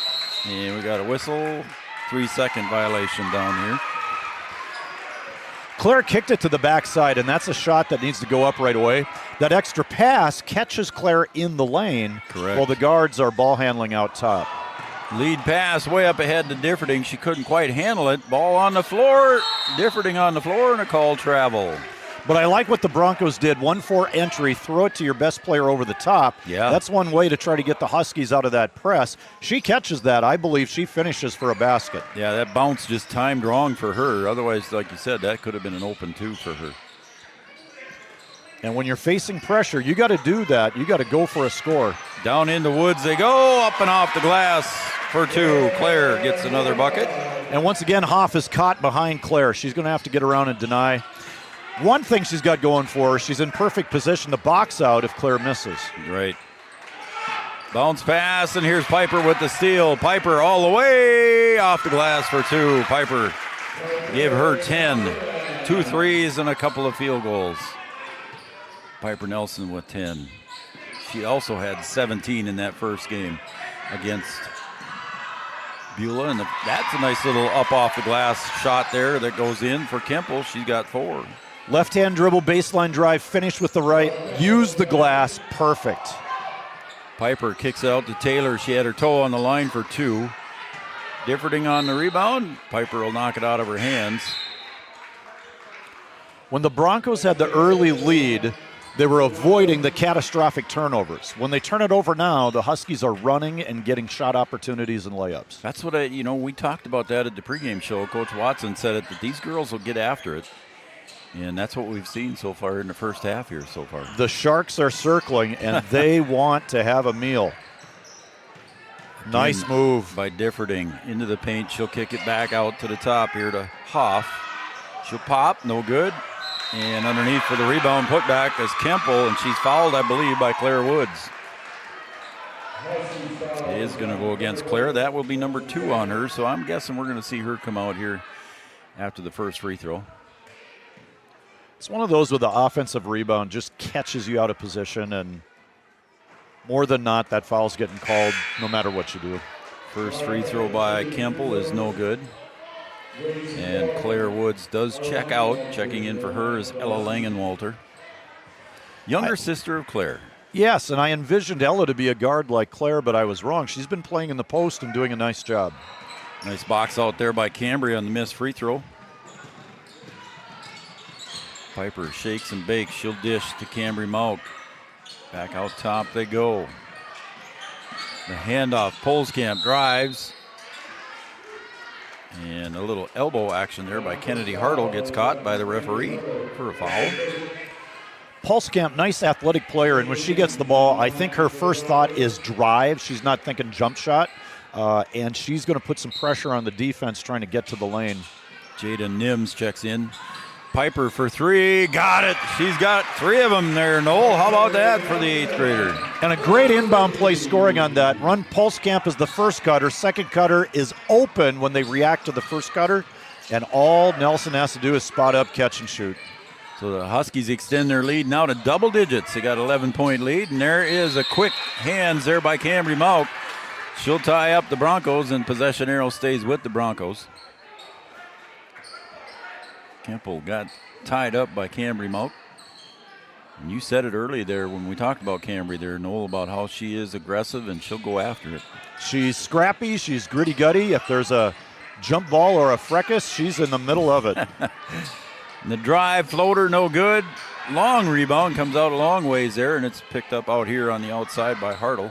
And we got a whistle. 3-second violation down here. Claire kicked it to the backside, and that's a shot that needs to go up right away. That extra pass catches Claire in the lane. Correct. While the guards are ball handling out top. Lead pass way up ahead to Differding. She couldn't quite handle it. Ball on the floor. Differding on the floor and a call travel. But I like what the Broncos did. 1-4 entry, throw it to your best player over the top. Yeah. That's one way to try to get the Huskies out of that press. She catches that. I believe she finishes for a basket. Yeah, that bounce just timed wrong for her. Otherwise, like you said, that could have been an open 2 for her. And when you're facing pressure, you got to do that. You got to go for a score. Down into Woods they go, up and off the glass for 2. Claire gets another bucket. And once again, Hoff is caught behind Claire. She's going to have to get around and deny. One thing she's got going for her, she's in perfect position to box out if Claire misses. Right. Bounce pass, and here's Piper with the steal. Piper all the way off the glass for 2. Piper gave her 10. 2 threes and a couple of field goals. Piper Nelson with 10. She also had 17 in that first game against Beulah, and that's a nice little up off the glass shot there that goes in for Kemple. She's got 4. Left-hand dribble, baseline drive, finish with the right, use the glass, perfect. Piper kicks out to Taylor. She had her toe on the line for 2. Differding on the rebound. Piper will knock it out of her hands. When the Broncos had the early lead, they were avoiding the catastrophic turnovers. When they turn it over now, the Huskies are running and getting shot opportunities and layups. That's what we talked about that at the pregame show. Coach Watson said that these girls will get after it. And that's what we've seen so far in the first half here so far. The Sharks are circling, and they want to have a meal. Nice move by Differding into the paint. She'll kick it back out to the top here to Hoff. She'll pop, no good. And underneath for the rebound putback is Kemple, and she's fouled, I believe, by Claire Woods. It is going to go against Claire. That will be number 2 on her, so I'm guessing we're going to see her come out here after the first free throw. It's one of those with the offensive rebound, just catches you out of position, and more than not, that foul's getting called no matter what you do. First free throw by Kemple is no good. And Claire Woods does check out. Checking in for her is Ella Langenwalter, younger sister of Claire. Yes, and I envisioned Ella to be a guard like Claire, but I was wrong. She's been playing in the post and doing a nice job. Nice box out there by Cambry on the missed free throw. Piper shakes and bakes. She'll dish to Cambry Mauk. Back out top they go. The handoff. Postgame drives. And a little elbow action there by Kennedy Hartle gets caught by the referee for a foul. Pulskamp, nice athletic player, and when she gets the ball, I think her first thought is drive. She's not thinking jump shot, and she's going to put some pressure on the defense trying to get to the lane. Jada Nims checks in. Piper for 3, got it. She's got 3 of them there, Noel. How about that for the 8th grader? And a great inbound play scoring on that. Run Pulskamp is the first cutter. Second cutter is open when they react to the first cutter, and all Nelson has to do is spot up, catch, and shoot. So the Huskies extend their lead now to double digits. They got an 11-point lead, and there is a quick hands there by Cambry Mauk. She'll tie up the Broncos, and possession arrow stays with the Broncos. Kemple got tied up by Cambry Mauk. And you said it early there when we talked about Cambry there, Noel, about how she is aggressive and she'll go after it. She's scrappy, she's gritty-gutty. If there's a jump ball or a fracas, she's in the middle of it. The drive floater, no good. Long rebound, comes out a long ways there, and it's picked up out here on the outside by Hartle.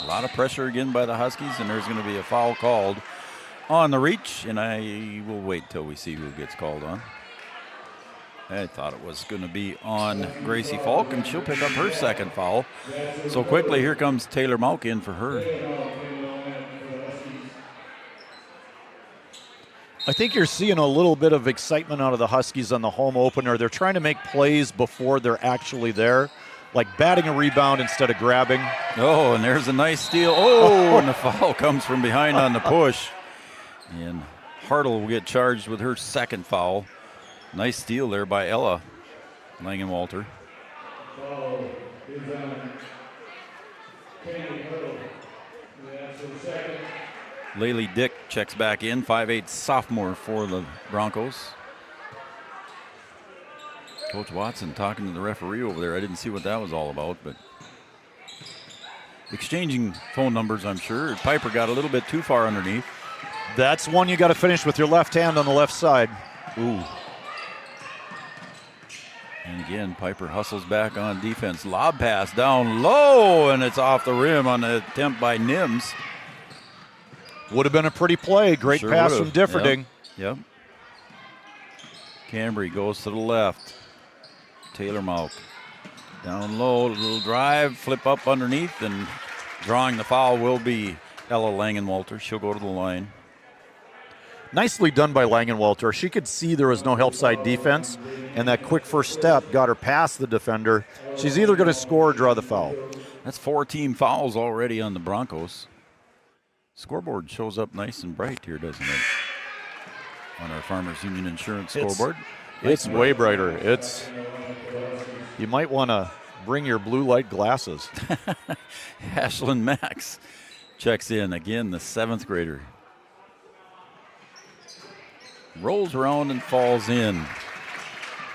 A lot of pressure again by the Huskies, and there's going to be a foul called on the reach, and I will wait till we see who gets called on. I thought it was going to be on Gracie Falk, and she'll pick up her second foul. So quickly, here comes Taylor Mauk in for her. I think you're seeing a little bit of excitement out of the Huskies on the home opener. They're trying to make plays before they're actually there, like batting a rebound instead of grabbing. Oh, and there's a nice steal. Oh, and the foul comes from behind on the push. And Hartle will get charged with her second foul. Nice steal there by Ella Langenwalter. Laylee Dick checks back in, 5'8" sophomore for the Broncos. Coach Watson talking to the referee over there. I didn't see what that was all about, but exchanging phone numbers, I'm sure. Piper got a little bit too far underneath. That's one you got to finish with your left hand on the left side. Ooh. And again, Piper hustles back on defense. Lob pass down low, and it's off the rim on an attempt by Nims. Would have been a pretty play. Great Sure pass would've. from Differding. Yep. Cambry goes to the left. Taylor Malk down low, little drive, flip up underneath, and drawing the foul will be Ella Langenwalter. She'll go to the line. Nicely done by Langenwalter. She could see there was no help side defense, and that quick first step got her past the defender. She's either going to score or draw the foul. That's 4 team fouls already on the Broncos. Scoreboard shows up nice and bright here, doesn't it? On our Farmers Union Insurance scoreboard. It's way brighter. You might want to bring your blue light glasses. Ashlyn Max checks in again, the 7th grader. Rolls around and falls in.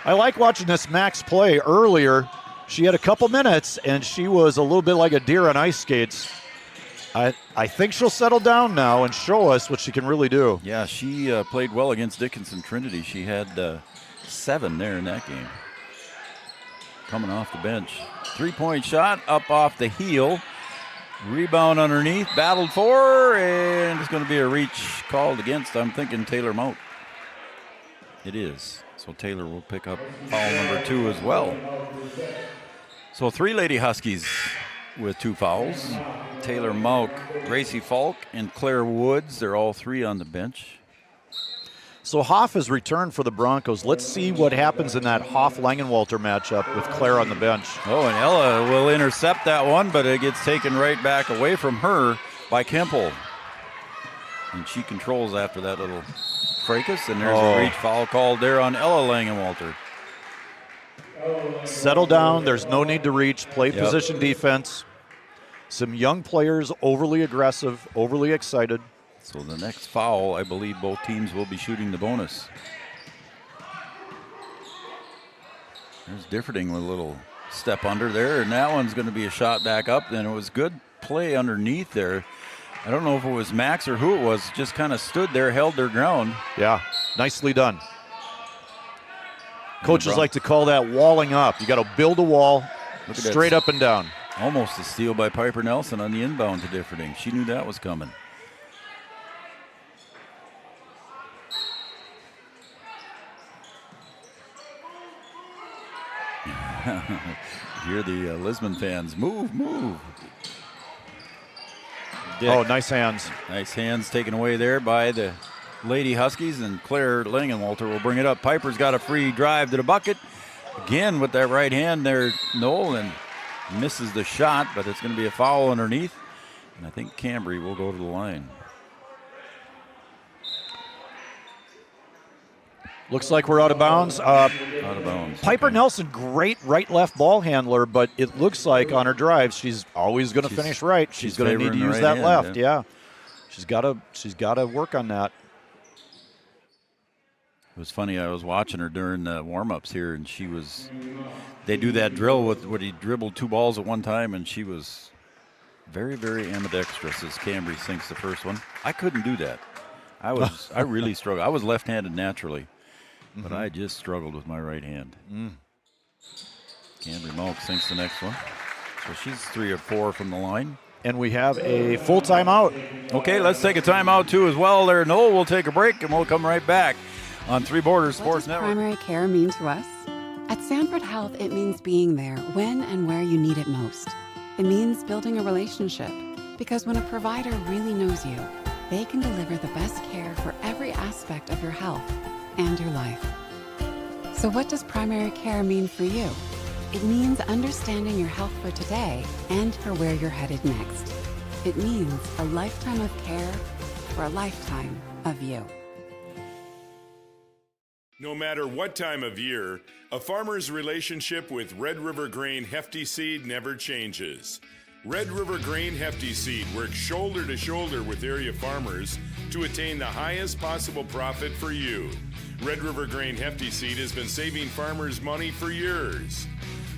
I like watching this Max play. Earlier, she had a couple minutes, and she was a little bit like a deer on ice skates. I think she'll settle down now and show us what she can really do. Yeah, she played well against Dickinson Trinity. She had 7 there in that game. Coming off the bench. 3-point shot up off the heel. Rebound underneath, battled for, and it's going to be a reach called against, I'm thinking, Taylor Moat. It is. So Taylor will pick up foul number 2 as well. So 3 Lady Huskies with 2 fouls. Taylor Mout, Gracie Falk, and Claire Woods. They're all 3 on the bench. So Hoff has returned for the Broncos. Let's see what happens in that Hoff-Langenwalter matchup with Claire on the bench. Oh, and Ella will intercept that one, but it gets taken right back away from her by Kemple. And she controls after that little fracas, and there's a reach foul called there on Ella Langenwalter. Settle down. There's no need to reach. Play position defense. Some young players, overly aggressive, overly excited. So the next foul, I believe both teams will be shooting the bonus. There's Differding with a little step under there, and that one's going to be a shot back up. Then it was good play underneath there. I don't know if it was Max or who it was, just kind of stood there, held their ground. Yeah, nicely done. Coaches like to call that walling up. You got to build a wall straight up and down. Almost a steal by Piper Nelson on the inbound to Differding. She knew that was coming. Hear the Lisbon fans, move, move. Dick. Oh, nice hands. Nice hands taken away there by the Lady Huskies, and Claire Langenwalter will bring it up. Piper's got a free drive to the bucket. Again with that right hand there, Nolan misses the shot, but it's going to be a foul underneath. And I think Cambry will go to the line. Looks like we're out of bounds. Out of bounds. Piper Nelson, great right-left ball handler, but it looks like on her drives she's always going to finish right. She's going to need to use that left. Yeah, she's got to work on that. It was funny. I was watching her during the warm-ups here, and they do that drill where he dribbled 2 balls at one time, and she was very, very ambidextrous as Cambry sinks the first one. I couldn't do that. I really struggled. I was left-handed naturally. But I just struggled with my right hand. Cambry Malk sinks the next one. So she's 3 or 4 from the line. And we have a full timeout. Okay, let's take a timeout too as well there. Noel, we'll take a break and we'll come right back on Three Borders Sports Network. What does primary care mean to us? At Sanford Health, it means being there when and where you need it most. It means building a relationship, because when a provider really knows you, they can deliver the best care for every aspect of your health and your life. So what does primary care mean for you? It means understanding your health for today and for where you're headed next. It means a lifetime of care for a lifetime of you. No matter what time of year, a farmer's relationship with Red River Grain Hefty Seed never changes. Red River Grain Hefty Seed works shoulder to shoulder with area farmers to attain the highest possible profit for you. Red River Grain Hefty Seed has been saving farmers money for years.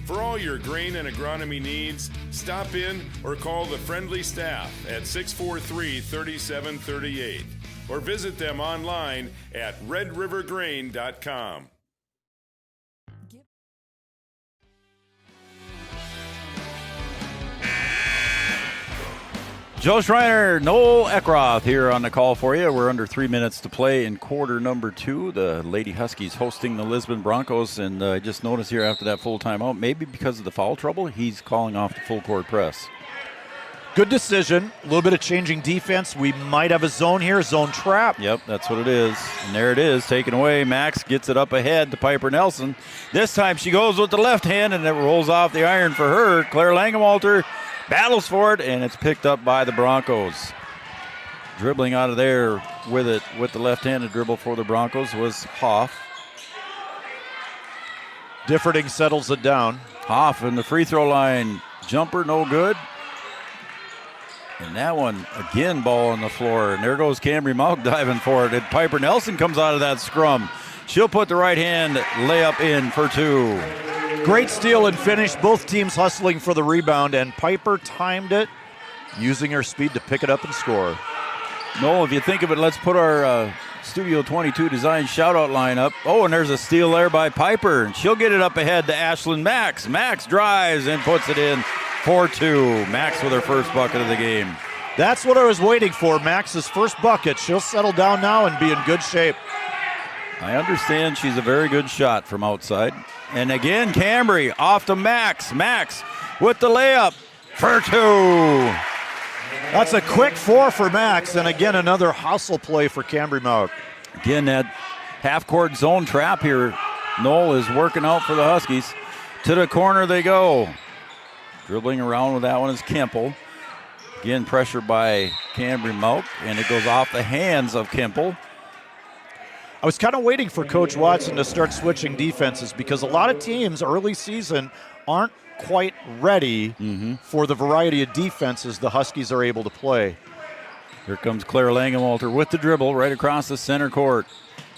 For all your grain and agronomy needs, stop in or call the friendly staff at 643-3738 or visit them online at redrivergrain.com. Joe Schreiner, Noel Eckroth here on the call for you. We're under 3 minutes to play in quarter number 2. The Lady Huskies hosting the Lisbon Broncos, and I just noticed here after that full timeout, maybe because of the foul trouble, he's calling off the full court press. Good decision. A little bit of changing defense. We might have a zone here, zone trap. Yep, that's what it is. And there it is, taken away. Max gets it up ahead to Piper Nelson. This time she goes with the left hand, and it rolls off the iron for her. Claire Langenwalter battles for it, and it's picked up by the Broncos. Dribbling out of there with it, with the left-handed dribble for the Broncos was Hoff. Differding settles it down. Hoff in the free throw line. Jumper, no good. And that one, again, ball on the floor. And there goes Cambry Mount diving for it. And Piper Nelson comes out of that scrum. She'll put the right hand layup in for 2. Great steal and finish. Both teams hustling for the rebound, and Piper timed it, using her speed to pick it up and score. Noel, if you think of it, let's put our Studio 22 design shout-out line up. Oh, and there's a steal there by Piper. And she'll get it up ahead to Ashlyn Max. Max drives and puts it in for 2. Max with her first bucket of the game. That's what I was waiting for, Max's first bucket. She'll settle down now and be in good shape. I understand she's a very good shot from outside. And again, Cambry off to Max. Max with the layup for 2. That's a quick 4 for Max, and again, another hustle play for Cambry Mount. Again, that half-court zone trap here. Noel is working out for the Huskies. To the corner they go. Dribbling around with that one is Kemple. Again, pressure by Cambry Mount, and it goes off the hands of Kemple. I was kind of waiting for Coach Watson to start switching defenses because a lot of teams early season aren't quite ready for the variety of defenses the Huskies are able to play. Here comes Claire Langenwalter with the dribble right across the center court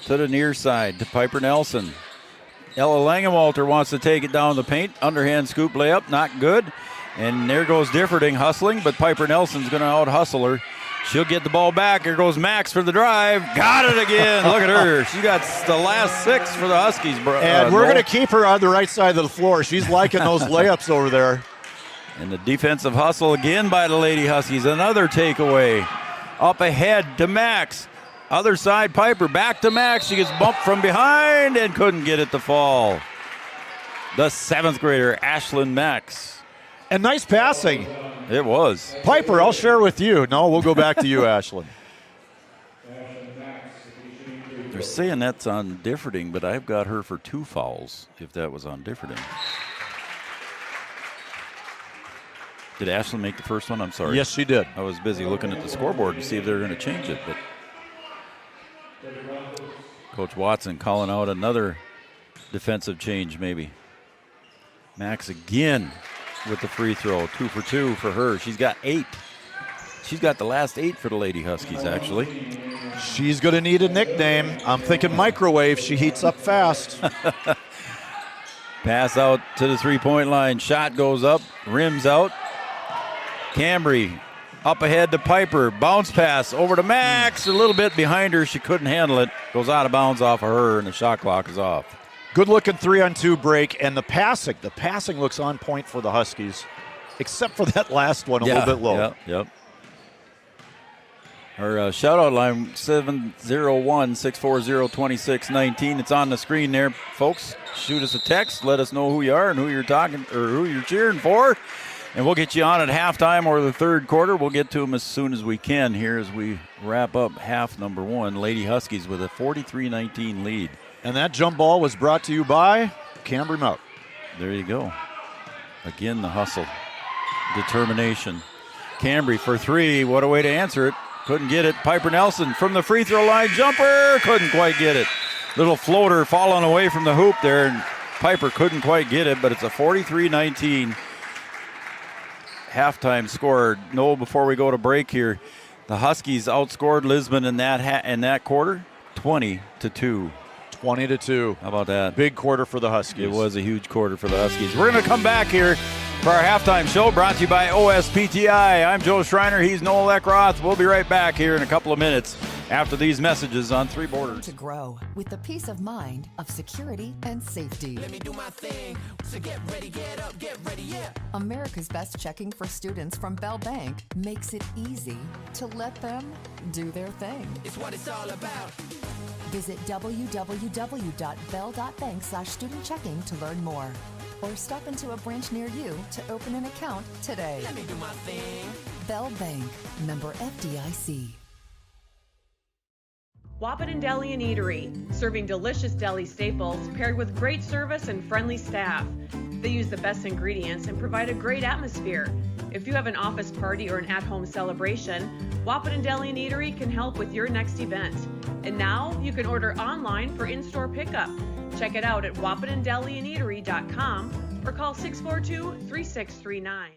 to the near side to Piper Nelson. Ella Langenwalter wants to take it down the paint. Underhand scoop layup, not good. And there goes Differding hustling, but Piper Nelson's going to out-hustle her. She'll get the ball back. Here goes Max for the drive. Got it again. Look at her. She got the last 6 for the Huskies. And we're going to keep her on the right side of the floor. She's liking those layups over there. And the defensive hustle again by the Lady Huskies. Another takeaway. Up ahead to Max. Other side, Piper. Back to Max. She gets bumped from behind and couldn't get it to fall. The 7th grader, Ashlyn Max. And nice passing. It was. Piper, I'll share with you. No, we'll go back to you, Ashlyn. They're saying that's on Differding, but I've got her for 2 fouls, if that was on Differding. Did Ashlyn make the first one? I'm sorry. Yes, she did. I was busy looking at the scoreboard to see if they were going to change it, but Coach Watson calling out another defensive change maybe. Max again with the free throw. 2 for 2 for her. She's got 8. She's got the last 8 for the Lady Huskies, actually. She's going to need a nickname. I'm thinking microwave. She heats up fast. Pass out to the three-point line. Shot goes up. Rims out. Cambry up ahead to Piper. Bounce pass over to Max. A little bit behind her. She couldn't handle it. Goes out of bounds off of her, and the shot clock is off. Good-looking 3-on-2 break, and the passing looks on point for the Huskies, except for that last one a little bit low. Yep. Our shout-out line, 701-640-2619. It's on the screen there, folks. Shoot us a text. Let us know who you are and who you're talking or who you're cheering for, and we'll get you on at halftime or the third quarter. We'll get to them as soon as we can here as we wrap up half number 1. Lady Huskies with a 43-19 lead. And that jump ball was brought to you by Cambry Mount. There you go. Again, the hustle. Determination. Cambry for 3. What a way to answer it. Couldn't get it. Piper Nelson from the free throw line. Jumper. Couldn't quite get it. Little floater falling away from the hoop there. And Piper couldn't quite get it, but it's a 43-19 halftime score. Noel, before we go to break here, the Huskies outscored Lisbon in that quarter, 20-2. 20-2. How about that? Big quarter for the Huskies. It was a huge quarter for the Huskies. We're going to come back here for our halftime show, brought to you by OSPTI. I'm Joe Schreiner. He's Noel Eckroth. We'll be right back here in a couple of minutes after these messages on Three Borders. To grow with the peace of mind of security and safety. Let me do my thing. So get ready, get up, get ready, yeah. America's Best checking for students from Bell Bank makes it easy to let them do their thing. It's what it's all about. Visit www.bell.bank/student-checking to learn more. Or stop into a branch near you to open an account today. Let me do my thing. Bell Bank, member FDIC. Wahpeton Deli and Eatery, serving delicious deli staples paired with great service and friendly staff. They use the best ingredients and provide a great atmosphere. If you have an office party or an at-home celebration, Wahpeton Deli and Eatery can help with your next event. And now you can order online for in-store pickup. Check it out at wahpetondeliandeatery.com or call 642-3639.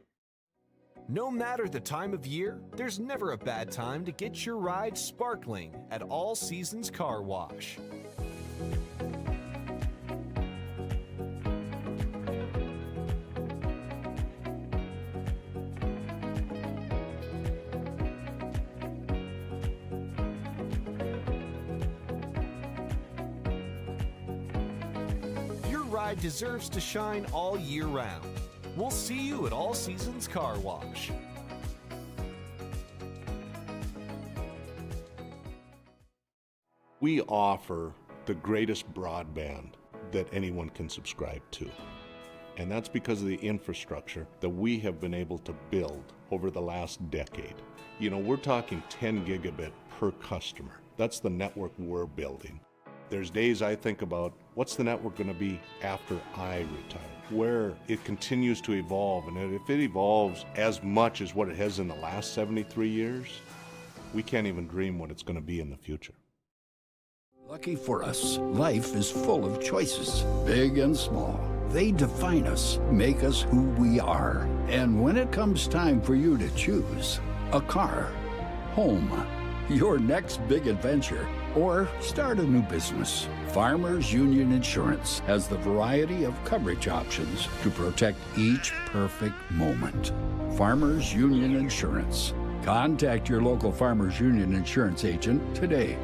No matter the time of year, there's never a bad time to get your ride sparkling at All Seasons Car Wash. Your ride deserves to shine all year round. We'll see you at All Seasons Car Wash. We offer the greatest broadband that anyone can subscribe to. And that's because of the infrastructure that we have been able to build over the last decade. You know, we're talking 10 gigabit per customer. That's the network we're building. There's days I think about, what's the network going to be after I retire? Where it continues to evolve, and if it evolves as much as what it has in the last 73 years, we can't even dream what it's going to be in the future. Lucky for us, life is full of choices, big and small. They define us, make us who we are. And when it comes time for you to choose, a car, home, your next big adventure, or start a new business, Farmers Union Insurance has the variety of coverage options to protect each perfect moment. Farmers Union Insurance. Contact your local Farmers Union Insurance agent today.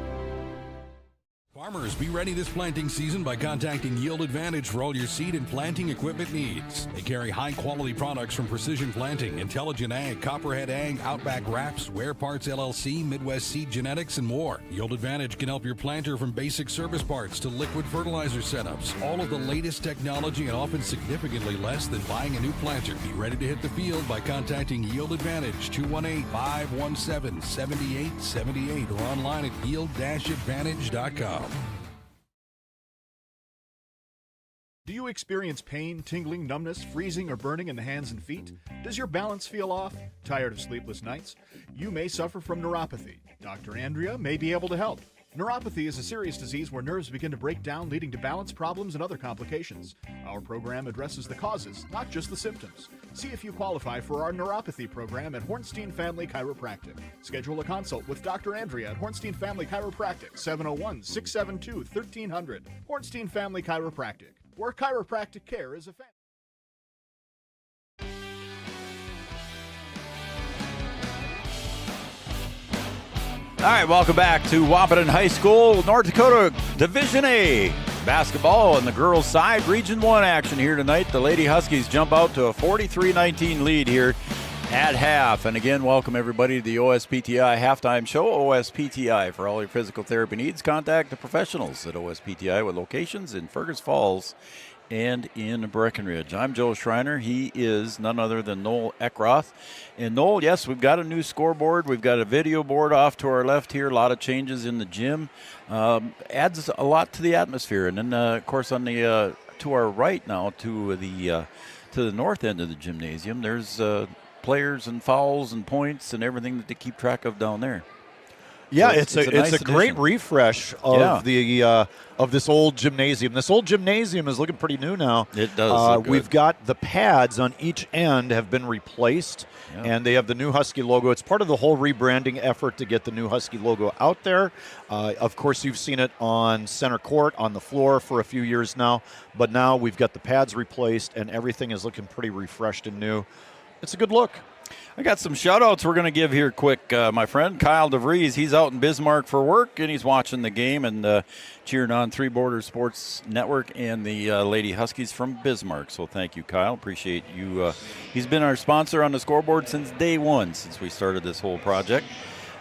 Farmers, be ready this planting season by contacting Yield Advantage for all your seed and planting equipment needs. They carry high-quality products from Precision Planting, Intelligent Ag, Copperhead Ag, Outback Wraps, Wear Parts LLC, Midwest Seed Genetics, and more. Yield Advantage can help your planter from basic service parts to liquid fertilizer setups. All of the latest technology and often significantly less than buying a new planter. Be ready to hit the field by contacting Yield Advantage, 218-517-7878, or online at yield-advantage.com. Do you experience pain, tingling, numbness, freezing, or burning in the hands and feet? Does your balance feel off? Tired of sleepless nights? You may suffer from neuropathy. Dr. Andrea may be able to help. Neuropathy is a serious disease where nerves begin to break down, leading to balance problems and other complications. Our program addresses the causes, not just the symptoms. See if you qualify for our neuropathy program at Hornstein Family Chiropractic. Schedule a consult with Dr. Andrea at Hornstein Family Chiropractic, 701-672-1300. Hornstein Family Chiropractic, where chiropractic care is a family. All right, welcome back to Wahpeton High School, North Dakota Division A basketball on the girls' side. Region 1 action here tonight. The Lady Huskies jump out to a 43-19 lead here at half. And again, welcome everybody to the OSPTI halftime show. OSPTI, for all your physical therapy needs, contact the professionals at OSPTI with locations in Fergus Falls and in Breckenridge. I'm Joe Schreiner. He is none other than Noel Eckroth. And Noel, yes, we've got a new scoreboard. We've got a video board off to our left here. A lot of changes in the gym. Adds a lot to the atmosphere. And then, of course, on the to our right now, to the north end of the gymnasium, there's players and fouls and points and everything that they keep track of down there. Yeah, So it's a great refresh of of this old gymnasium. This old gymnasium is looking pretty new now. It does look good. We've got the pads on each end have been replaced, and they have the new Husky logo. It's part of the whole rebranding effort to get the new Husky logo out there. Of course, you've seen it on center court, on the floor for a few years now, but now we've got the pads replaced, and everything is looking pretty refreshed and new. It's a good look. I got some shout-outs we're going to give here quick. My friend Kyle DeVries, he's out in Bismarck for work, and he's watching the game and cheering on Three Borders Sports Network and the Lady Huskies from Bismarck. So thank you, Kyle. Appreciate you. He's been our sponsor on the scoreboard since day one, since we started this whole project.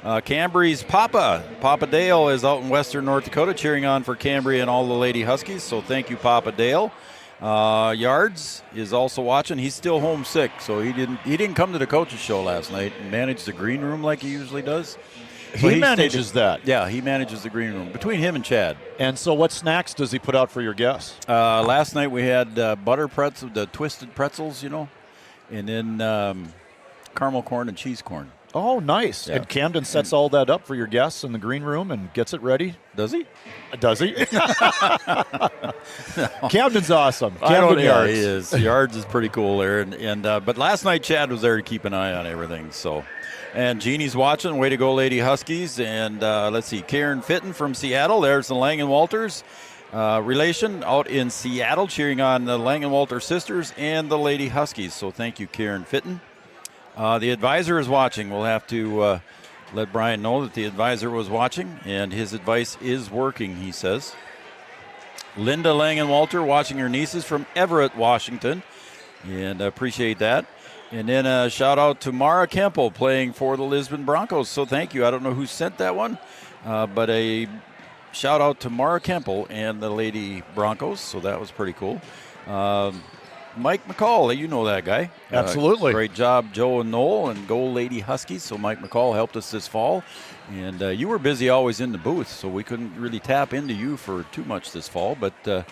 Cambry's Papa Dale is out in western North Dakota cheering on for Cambry and all the Lady Huskies. So thank you, Papa Dale. Yards is also watching. He's still homesick, so he didn't come to the coaches show last night and manage the green room like he usually does. So he manages that. Yeah, he manages the green room between him and Chad. And so what snacks does he put out for your guests? Last night we had butter pretzels, the twisted pretzels, and then caramel corn and cheese corn. Oh, nice. Yeah. And Camden sets all that up for your guests in the green room and gets it ready. Does he? Does he? Camden's awesome. Camden Yards. He is. Yards is pretty cool there. But last night Chad was there to keep an eye on everything. So, and Jeannie's watching. Way to go, Lady Huskies. And let's see, Karen Fitton from Seattle. There's the Lang & Walters relation out in Seattle cheering on the Lang & Walter sisters and the Lady Huskies. So thank you, Karen Fitton. The advisor is watching. We'll have to let Brian know that the advisor was watching, and his advice is working, he says. Linda Lang & Walter watching her nieces from Everett, Washington, and appreciate that. And then a shout-out to Mara Kemple playing for the Lisbon Broncos. So thank you. I don't know who sent that one, but a shout-out to Mara Kemple and the Lady Broncos. So that was pretty cool. Mike McCall, you know that guy. Absolutely. Great job, Joe and Noel, and go Lady Huskies. So Mike McCall helped us this fall. And you were busy always in the booth, so we couldn't really tap into you for too much this fall. But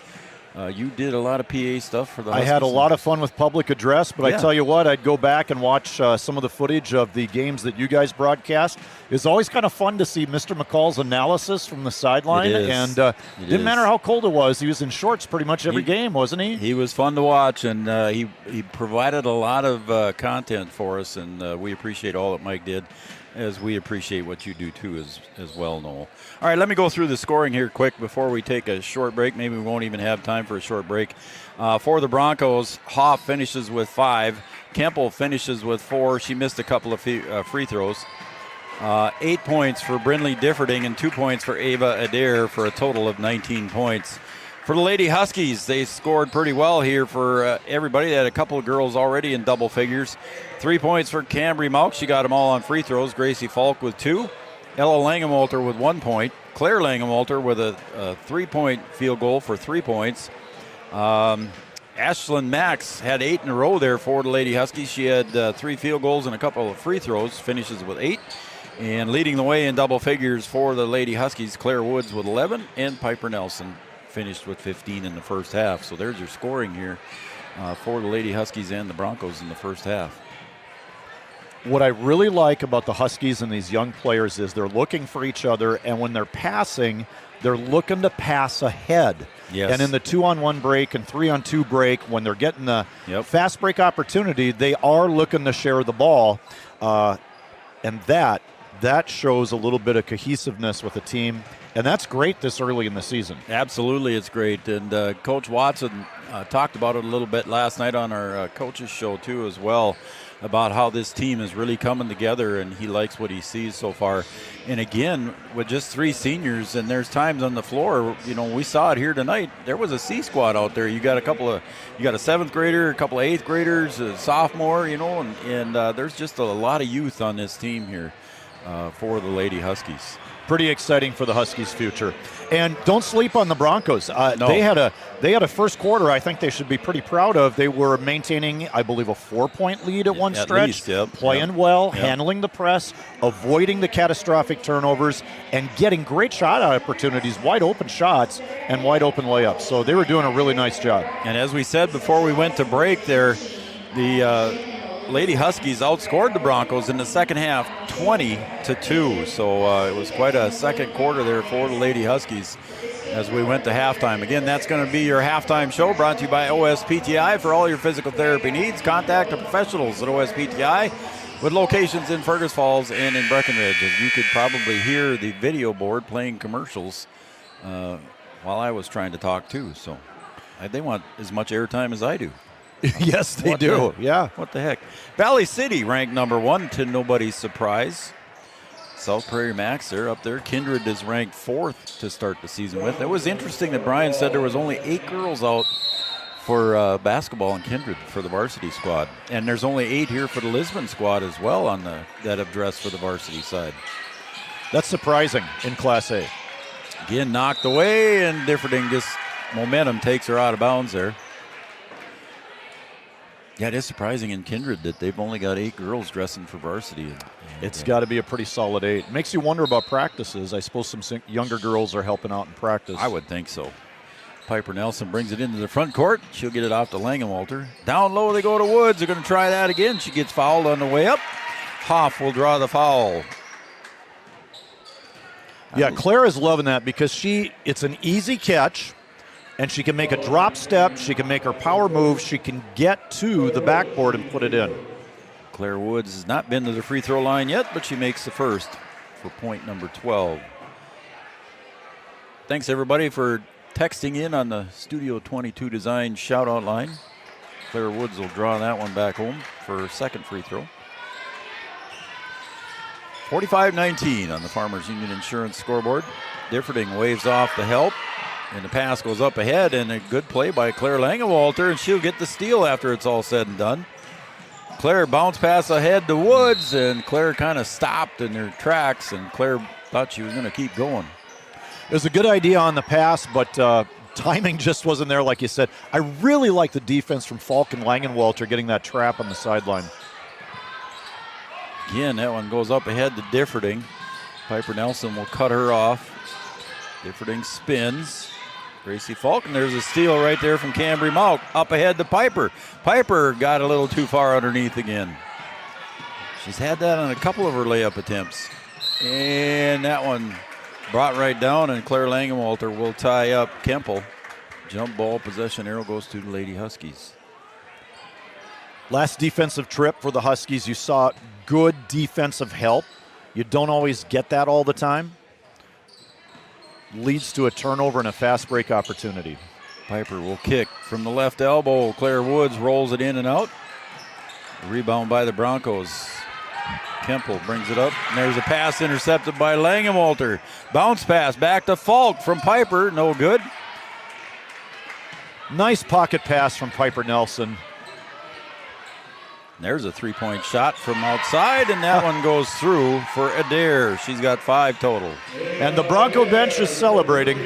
you did a lot of PA stuff for the Huskies. I had a lot of fun with public address, but I tell you what, I'd go back and watch some of the footage of the games that you guys broadcast. It's always kind of fun to see Mr. McCall's analysis from the sideline. And didn't matter how cold it was. He was in shorts pretty much every game, wasn't he? He was fun to watch, and he provided a lot of content for us, and we appreciate all that Mike did, as we appreciate what you do too as well, Noel. All right, let me go through the scoring here quick before we take a short break. Maybe we won't even have time for a short break. For the Broncos, Hoff finishes with 5. Kemple finishes with 4. She missed a couple of free throws. 8 points for Brindley Differding and 2 points for Ava Adair for a total of 19 points. For the Lady Huskies, they scored pretty well here for everybody. They had a couple of girls already in double figures. 3 points for Cambry Malk. She got them all on free throws. Gracie Falk with 2. Ella Langenwalter with 1 point. Claire Langenwalter with a 3-point field goal for 3 points. Ashlyn Max had 8 in a row there for the Lady Huskies. She had 3 field goals and a couple of free throws. Finishes with 8. And leading the way in double figures for the Lady Huskies, Claire Woods with 11, and Piper Nelson finished with 15 in the first half. So there's your scoring here for the Lady Huskies and the Broncos in the first half. What I really like about the Huskies and these young players is they're looking for each other, and when they're passing, they're looking to pass ahead. Yes. And in the 2-on-1 break and 3-on-2 break, when they're getting the fast break opportunity, they are looking to share the ball. And that shows a little bit of cohesiveness with the team. And that's great this early in the season. Absolutely, it's great. And Coach Watson talked about it a little bit last night on our coaches show too as well, about how this team is really coming together, and he likes what he sees so far. And again, with just 3 seniors, and there's times on the floor, we saw it here tonight. There was a C squad out there. You got a 7th grader, a couple of 8th graders, a sophomore, and there's just a lot of youth on this team here for the Lady Huskies. Pretty exciting for the Huskies' future. And don't sleep on the Broncos. No. They had a first quarter I think they should be pretty proud of. They were maintaining, I believe, a 4-point lead at one stretch, playing well, handling the press, avoiding the catastrophic turnovers, and getting great shot opportunities, wide open shots, and wide open layups. So they were doing a really nice job. And as we said before we went to break there, the Lady Huskies outscored the Broncos in the second half 20-2. So it was quite a second quarter there for the Lady Huskies as we went to halftime. Again, that's going to be your halftime show, brought to you by OSPTI. For all your physical therapy needs, contact the professionals at OSPTI with locations in Fergus Falls and in Breckenridge. As you could probably hear the video board playing commercials while I was trying to talk too. So they want as much airtime as I do. Yes, they do. Yeah. What the heck? Valley City ranked number 1 to nobody's surprise. South Prairie Max, they're up there. Kindred is ranked 4th to start the season with. It was interesting that Brian said there was only 8 girls out for basketball in Kindred for the varsity squad. And there's only 8 here for the Lisbon squad as well that have dressed for the varsity side. That's surprising in Class A. Again, knocked away, and Differding just momentum takes her out of bounds there. Yeah, it is surprising in Kindred that they've only got 8 girls dressing for varsity. It's got to be a pretty solid 8. Makes you wonder about practices. I suppose some younger girls are helping out in practice. I would think so. Piper Nelson brings it into the front court. She'll get it off to Langenwalter. Down low they go to Woods. They're going to try that again. She gets fouled on the way up. Hoff will draw the foul. Yeah, Claire is loving that because it's an easy catch. And she can make a drop step. She can make her power move. She can get to the backboard and put it in. Claire Woods has not been to the free throw line yet, but she makes the first for point number 12. Thanks, everybody, for texting in on the Studio 22 Design shout-out line. Claire Woods will draw that one back home for her second free throw. 45-19 on the Farmers Union Insurance scoreboard. Differding waves off the help. And the pass goes up ahead, and a good play by Claire Langenwalter, and she'll get the steal after it's all said and done. Claire bounce pass ahead to Woods, and Claire kind of stopped in her tracks, and Claire thought she was going to keep going. It was a good idea on the pass, but timing just wasn't there, like you said. I really like the defense from Falk and Langenwalter getting that trap on the sideline. Again, that one goes up ahead to Differding. Piper Nelson will cut her off. Differding spins. Gracie Falk, and there's a steal right there from Cambry Malk. Up ahead to Piper. Piper got a little too far underneath again. She's had that on a couple of her layup attempts. And that one brought right down, and Claire Langenwalter will tie up Kempel. Jump ball, possession arrow goes to the Lady Huskies. Last defensive trip for the Huskies, you saw good defensive help. You don't always get that all the time. Leads to a turnover and a fast break opportunity. Piper will kick from the left elbow. Claire Woods rolls it in and out. Rebound by the Broncos. Kempel brings it up, and there's a pass intercepted by Langenwalter. Bounce pass back to Falk from Piper, no good. Nice pocket pass from Piper Nelson. There's a three-point shot from outside, and that one goes through for Adair. She's got 5 total. And the Bronco bench is celebrating.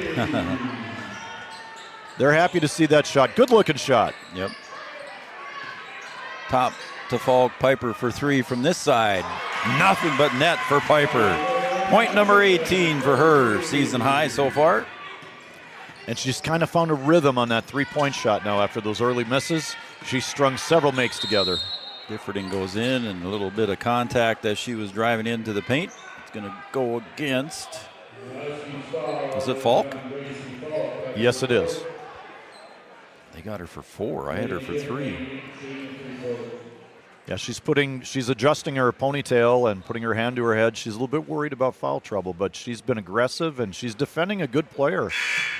They're happy to see that shot. Good-looking shot. Yep. Top to Falk. Piper for 3 from this side. Nothing but net for Piper. Point number 18 for her, season high so far. And she's kind of found a rhythm on that three-point shot now after those early misses. She's strung several makes together. Differding goes in, and a little bit of contact as she was driving into the paint. It's going to go against, is it Falk? Yes, it is. They got her for 4. I had her for 3. Yeah, she's adjusting her ponytail and putting her hand to her head. She's a little bit worried about foul trouble, but she's been aggressive, and she's defending a good player.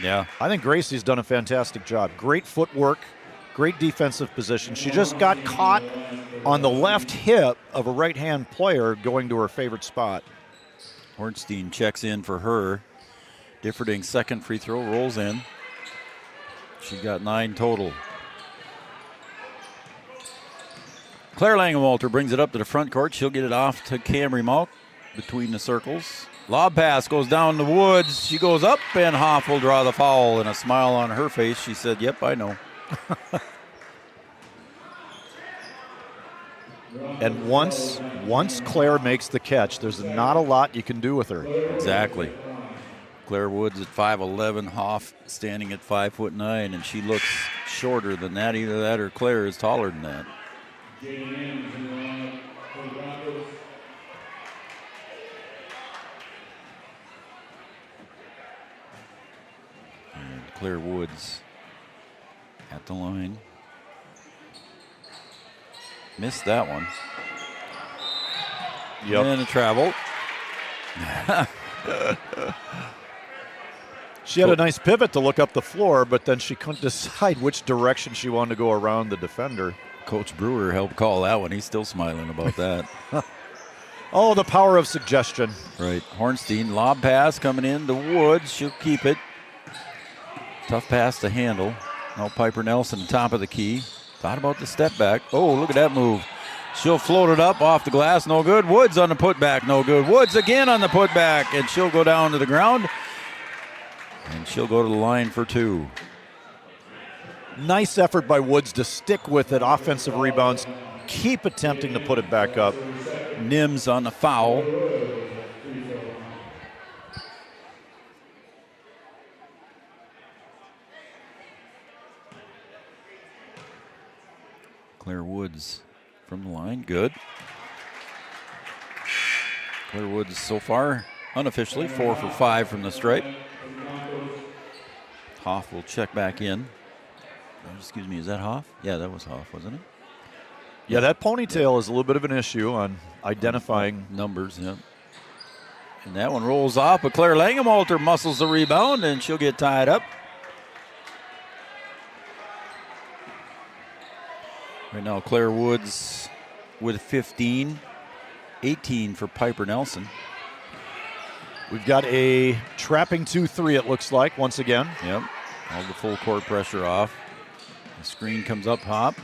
Yeah. I think Gracie's done a fantastic job. Great footwork. Great defensive position. She just got caught on the left hip of a right-hand player going to her favorite spot. Hornstein checks in for her. Differding's second free throw rolls in. She's got 9 total. Claire Langenwalter brings it up to the front court. She'll get it off to Camry Malk between the circles. Lob pass goes down to Woods. She goes up, and Hoff will draw the foul. And a smile on her face. She said, yep, I know. And once Claire makes the catch, there's not a lot you can do with her. Exactly. Claire Woods at 5'11", Hoff standing at 5'9", and she looks shorter than that. Either that or Claire is taller than that. And Claire Woods at the line. Missed that one. Yep. And a travel. She had a nice pivot to look up the floor, but then she couldn't decide which direction she wanted to go around the defender. Coach Brewer helped call that one. He's still smiling about that. Oh, the power of suggestion. Right. Hornstein, lob pass coming in to Woods. She'll keep it. Tough pass to handle. Now Piper Nelson, top of the key. Thought about the step back. Oh, look at that move. She'll float it up off the glass. No good. Woods on the putback. No good. Woods again on the putback. And she'll go down to the ground. And she'll go to the line for 2. Nice effort by Woods to stick with it. Offensive rebounds. Keep attempting to put it back up. Nims on the foul. Claire Woods from the line. Good. Claire Woods so far, unofficially, 4 for 5 from the stripe. Hoff will check back in. Excuse me, is that Hoff? Yeah, that was Hoff, wasn't it? Yeah, that ponytail is a little bit of an issue on identifying numbers. Yeah. And that one rolls off, but Claire Langenwalter muscles the rebound, and she'll get tied up. Right now, Claire Woods with 15, 18 for Piper Nelson. We've got a trapping 2-3, it looks like, once again. Yep, all the full court pressure off. The screen comes up, Hop.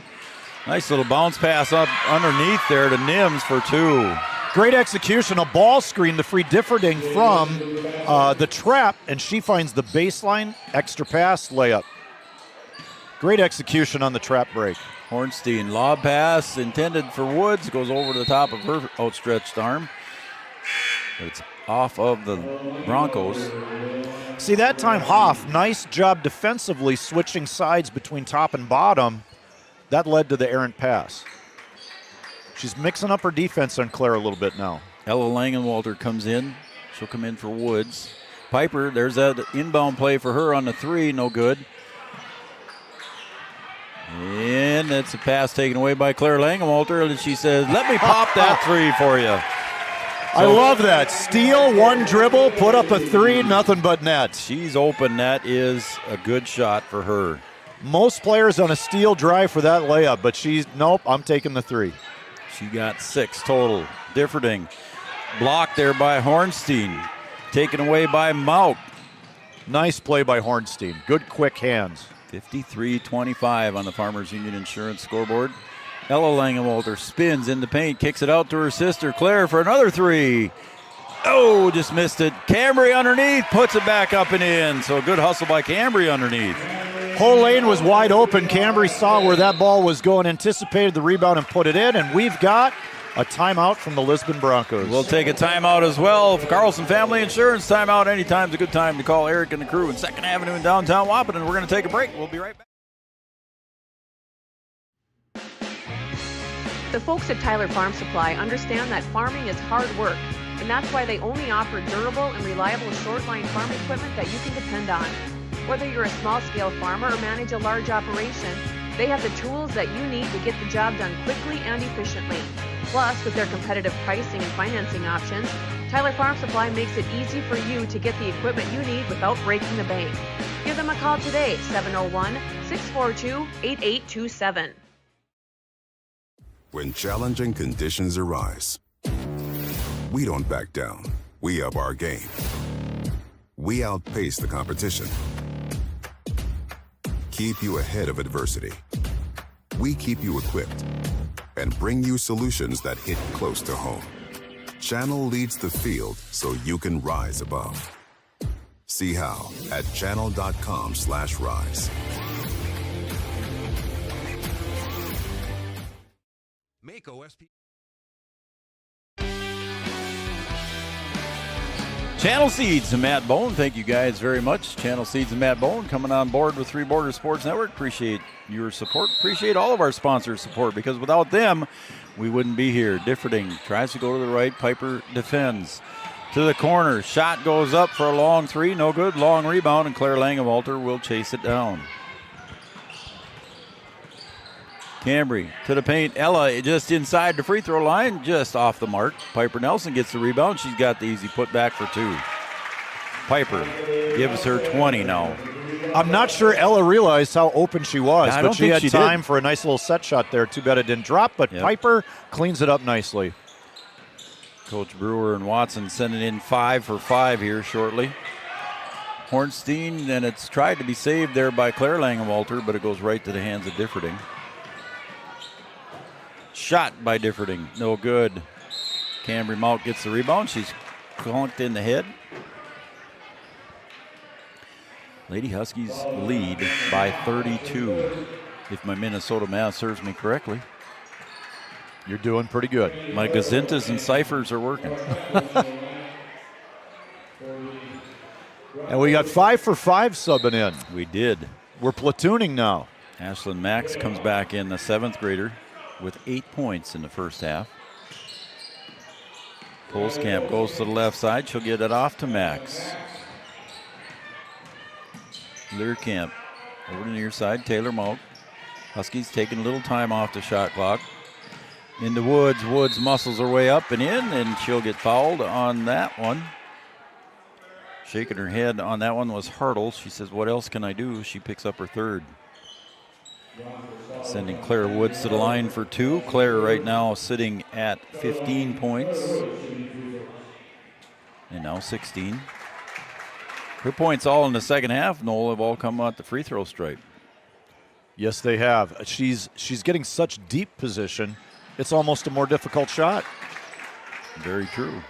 Nice little bounce pass up underneath there to Nims for 2. Great execution, a ball screen to free Differding from the trap, and she finds the baseline, extra pass, layup. Great execution on the trap break. Hornstein, lob pass intended for Woods, goes over the top of her outstretched arm. But it's off of the Broncos. See, that time Hoff, nice job defensively switching sides between top and bottom. That led to the errant pass. She's mixing up her defense on Claire a little bit now. Ella Langenwalter comes in. She'll come in for Woods. Piper, there's that inbound play for her on the 3, no good. And that's a pass taken away by Claire Langenwalter, and she says, let me pop that 3 for you. I love that. Steal, one dribble, put up a 3, nothing but net. She's open. That is a good shot for her. Most players on a steal drive for that layup, but nope, I'm taking the 3. She got 6 total. Differding blocked there by Hornstein. Taken away by Mauk. Nice play by Hornstein. Good quick hands. 53-25 on the Farmers Union Insurance scoreboard. Ella Langenwalter spins in the paint, kicks it out to her sister Claire for another 3. Oh, just missed it. Cambry underneath, puts it back up and in. So a good hustle by Cambry underneath. Whole lane was wide open. Cambry saw where that ball was going, anticipated the rebound and put it in, and we've got a timeout from the Lisbon Broncos. We'll take a timeout as well. For Carlson Family Insurance, timeout anytime's a good time to call Eric and the crew in 2nd Avenue in downtown Wahpeton. We're going to take a break. We'll be right back. The folks at Tyler Farm Supply understand that farming is hard work, and that's why they only offer durable and reliable short-line farm equipment that you can depend on. Whether you're a small-scale farmer or manage a large operation, they have the tools that you need to get the job done quickly and efficiently. Plus, with their competitive pricing and financing options, Tyler Farm Supply makes it easy for you to get the equipment you need without breaking the bank. Give them a call today, 701-642-8827. When challenging conditions arise, we don't back down. We up our game. We outpace the competition. Keep you ahead of adversity. We keep you equipped and bring you solutions that hit close to home. Channel leads the field so you can rise above. See how at channel.com/rise. Channel Seeds and Matt Bone, thank you guys very much. Channel Seeds and Matt Bone coming on board with Three Borders Sports Network. Appreciate your support. Appreciate all of our sponsors' support, because without them, we wouldn't be here. Differding tries to go to the right. Piper defends. To the corner. Shot goes up for a long three. No good. Long rebound, and Claire Langewalter will chase it down. Cambry to the paint. Ella just inside the free throw line, just off the mark. Piper Nelson gets the rebound. She's got the easy put back for two. Piper gives her 20 now. I'm not sure Ella realized how open she was, I but don't she think had she time did. for a nice little set shot there. Too bad it didn't drop, but Piper cleans it up nicely. Coach Brewer and Watson sending in 5 for 5 here shortly. Hornstein, and it's tried to be saved there by Claire Langewalter, but it goes right to the hands of Differding. Shot by Differding, no good. Cambry Mount gets the rebound. She's conked in the head. Lady Huskies lead by 32, if my Minnesota math serves me correctly. You're doing pretty good. My gazintas and ciphers are working. And we got 5 for 5 subbing in. We did. We're platooning now. Ashlyn Max comes back in, the 7th grader, with 8 points in the first half. Polskamp goes to the left side. She'll get it off to Max. Learkamp over to the near side. Taylor Moak. Huskies taking a little time off the shot clock. Into Woods. Woods muscles her way up and in, and she'll get fouled on that one. Shaking her head on that one was Hurdle. She says, what else can I do? She picks up her 3rd. Sending Claire Woods to the line for 2. Claire right now sitting at 15 points. And now 16. Her points all in the second half, Noel, have all come out the free throw stripe. Yes, they have. She's getting such deep position, it's almost a more difficult shot. Very true.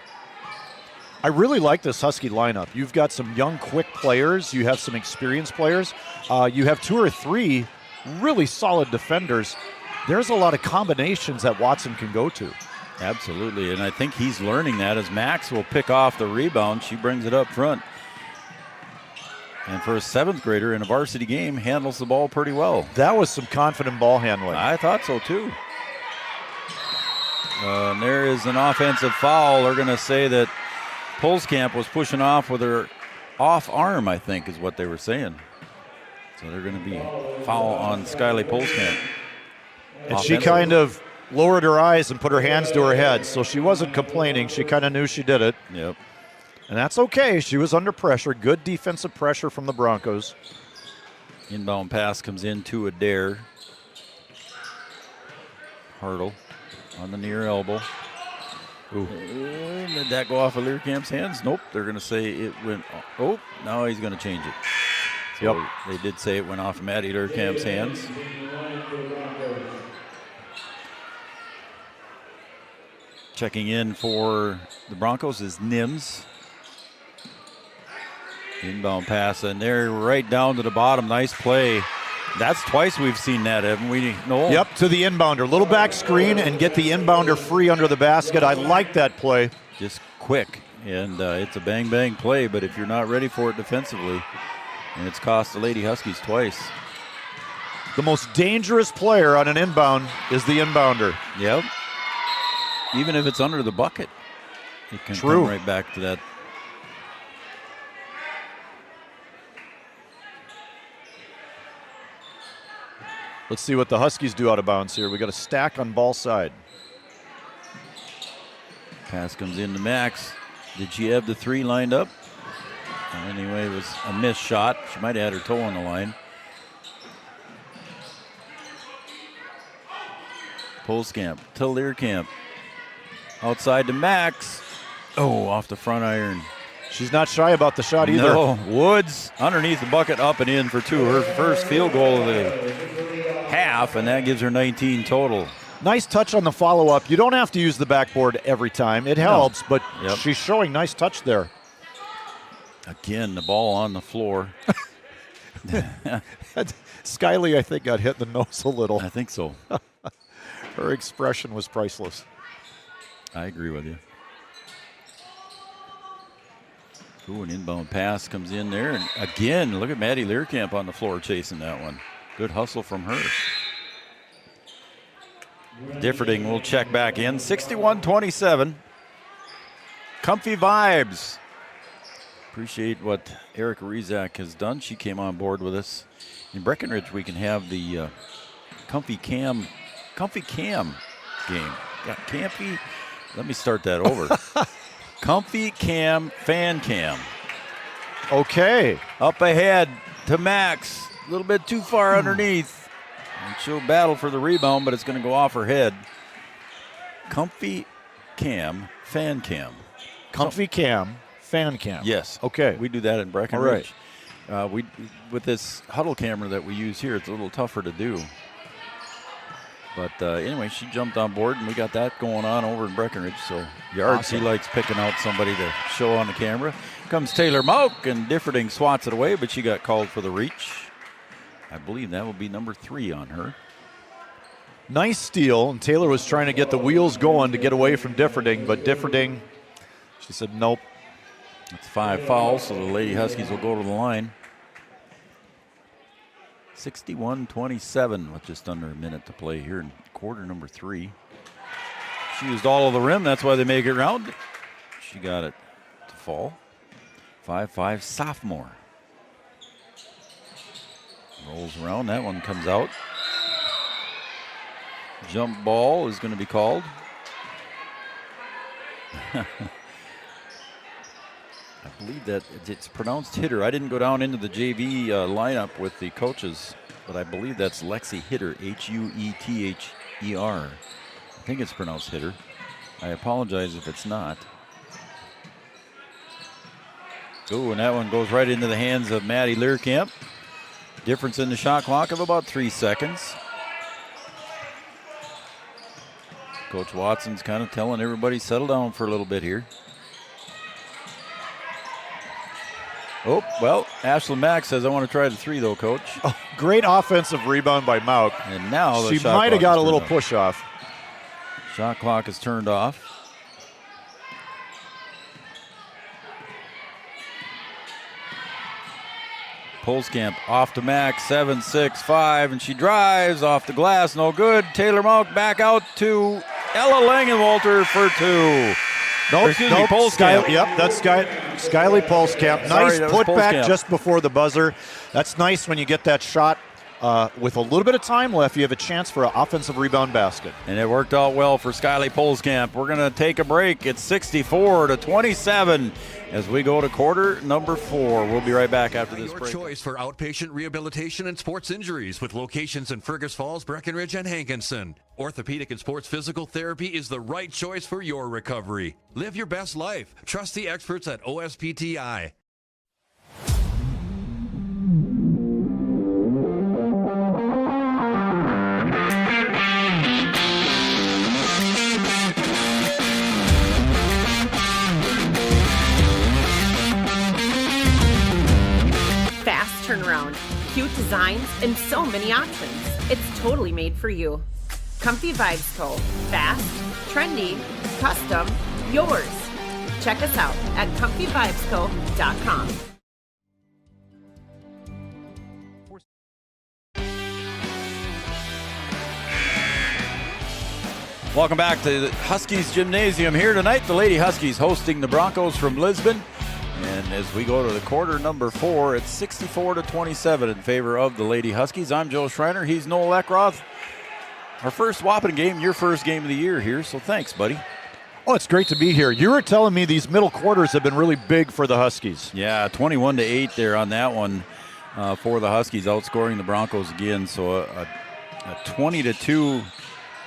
I really like this Husky lineup. You've got some young, quick players. You have some experienced players. You have 2 or 3 really solid defenders. There's a lot of combinations that Watson can go to. Absolutely, and I think he's learning that as Max will pick off the rebound. She brings it up front. And for a 7th grader in a varsity game, handles the ball pretty well. That was some confident ball handling. I thought so too. And there is an offensive foul. They're going to say that Polskamp was pushing off with her off arm, I think is what they were saying. So they're going to be foul on Skyly Polskamp. And she kind of lowered her eyes and put her hands to her head, so she wasn't complaining. She kind of knew she did it. Yep. And that's okay. She was under pressure. Good defensive pressure from the Broncos. Inbound pass comes in to Adair. Hurdle on the near elbow. Ooh. Did that go off of Learkamp's hands? Nope. They're going to say it went. Oh, now he's going to change it. So they did say it went off of Maddie Learkamp's hands. Checking in for the Broncos is Nims. Inbound pass, and they're right down to the bottom. Nice play. That's twice we've seen that, haven't we? Noel? Yep, to the inbounder. Little back screen and get the inbounder free under the basket. I like that play. Just quick, and it's a bang-bang play, but if you're not ready for it defensively, and it's cost the Lady Huskies twice. The most dangerous player on an inbound is the inbounder. Yep. Even if it's under the bucket, it can come right back to that. Let's see what the Huskies do out of bounds here. We got a stack on ball side. Pass comes in to Max. Did she have the 3 lined up? Anyway, it was a missed shot. She might have had her toe on the line. Polskamp to Learkamp. Outside to Max. Oh, off the front iron. She's not shy about the shot either. No, Woods underneath the bucket, up and in for 2. Her first field goal of the half, and that gives her 19 total. Nice touch on the follow-up. You don't have to use the backboard every time. It helps, but she's showing nice touch there. Again, the ball on the floor. Skyly, I think, got hit in the nose a little. I think so. Her expression was priceless. I agree with you. Ooh, an inbound pass comes in there. And again, look at Maddie Learkamp on the floor chasing that one. Good hustle from her. Differding will check back in. 61-27. Comfy vibes. Appreciate what Erica Rezak has done. She came on board with us. In Breckenridge, we can have the Comfy Cam game. Got Campy. Let me start that over. Comfy Cam Fan Cam. Okay. Up ahead to Max. A little bit too far underneath. And she'll battle for the rebound, but it's going to go off her head. Comfy Cam Fan Cam. Comfy Cam Fan Cam. Yes. Okay. We do that in Breckenridge. All right. With this huddle camera that we use here, it's a little tougher to do. But anyway, she jumped on board, and we got that going on over in Breckenridge. So Yards, awesome. He likes picking out somebody to show on the camera. Comes Taylor Moak, and Differding swats it away, but she got called for the reach. I believe that will be number 3 on her. Nice steal, and Taylor was trying to get the wheels going to get away from Differding, but Differding, she said nope. That's 5 fouls, so the Lady Huskies will go to the line. 61-27 with just under a minute to play here in quarter number 3. She used all of the rim. That's why they make it round. She got it to fall. 5'5" sophomore. Rolls around. That one comes out. Jump ball is going to be called. I believe that it's pronounced hitter. I didn't go down into the JV lineup with the coaches, but I believe that's Lexi Hitter, Huether. I think it's pronounced hitter. I apologize if it's not. Oh, and that one goes right into the hands of Maddie Learkamp. Difference in the shot clock of about 3 seconds. Coach Watson's kind of telling everybody settle down for a little bit here. Oh, well, Ashlyn Mack says, I want to try the 3, though, Coach. Oh, great offensive rebound by Mauk. And now the she might have got a little push off. Shot clock is turned off. Postgame off to Mack, 7-6-5, and she drives off the glass, no good. Taylor Mauk back out to Ella Langenwalter for 2. Nope, Postgame. Yep, that's Skyly Polskamp. Nice putback just before the buzzer. That's nice when you get that shot with a little bit of time left. You have a chance for an offensive rebound basket. And it worked out well for Skyly Polskamp. We're going to take a break. It's 64-27 as we go to quarter number 4. We'll be right back after this break. Your choice for outpatient rehabilitation and sports injuries with locations in Fergus Falls, Breckenridge, and Hankinson. Orthopedic and sports physical therapy is the right choice for your recovery. Live your best life. Trust the experts at OSPTI. Fast turnaround, cute designs, and so many options. It's totally made for you. Comfy Vibes Co. Fast, trendy, custom, yours. Check us out at comfyvibesco.com. Welcome back to the Huskies Gymnasium here tonight. The Lady Huskies hosting the Broncos from Lisbon. And as we go to the quarter number 4, it's 64-27 in favor of the Lady Huskies. I'm Joe Schreiner. He's Noel Eckroth. Our first Wahpeton game, your first game of the year here, so thanks, buddy. Oh, it's great to be here. You were telling me these middle quarters have been really big for the Huskies. Yeah, 21-8 there on that one for the Huskies, outscoring the Broncos again. So a 20-2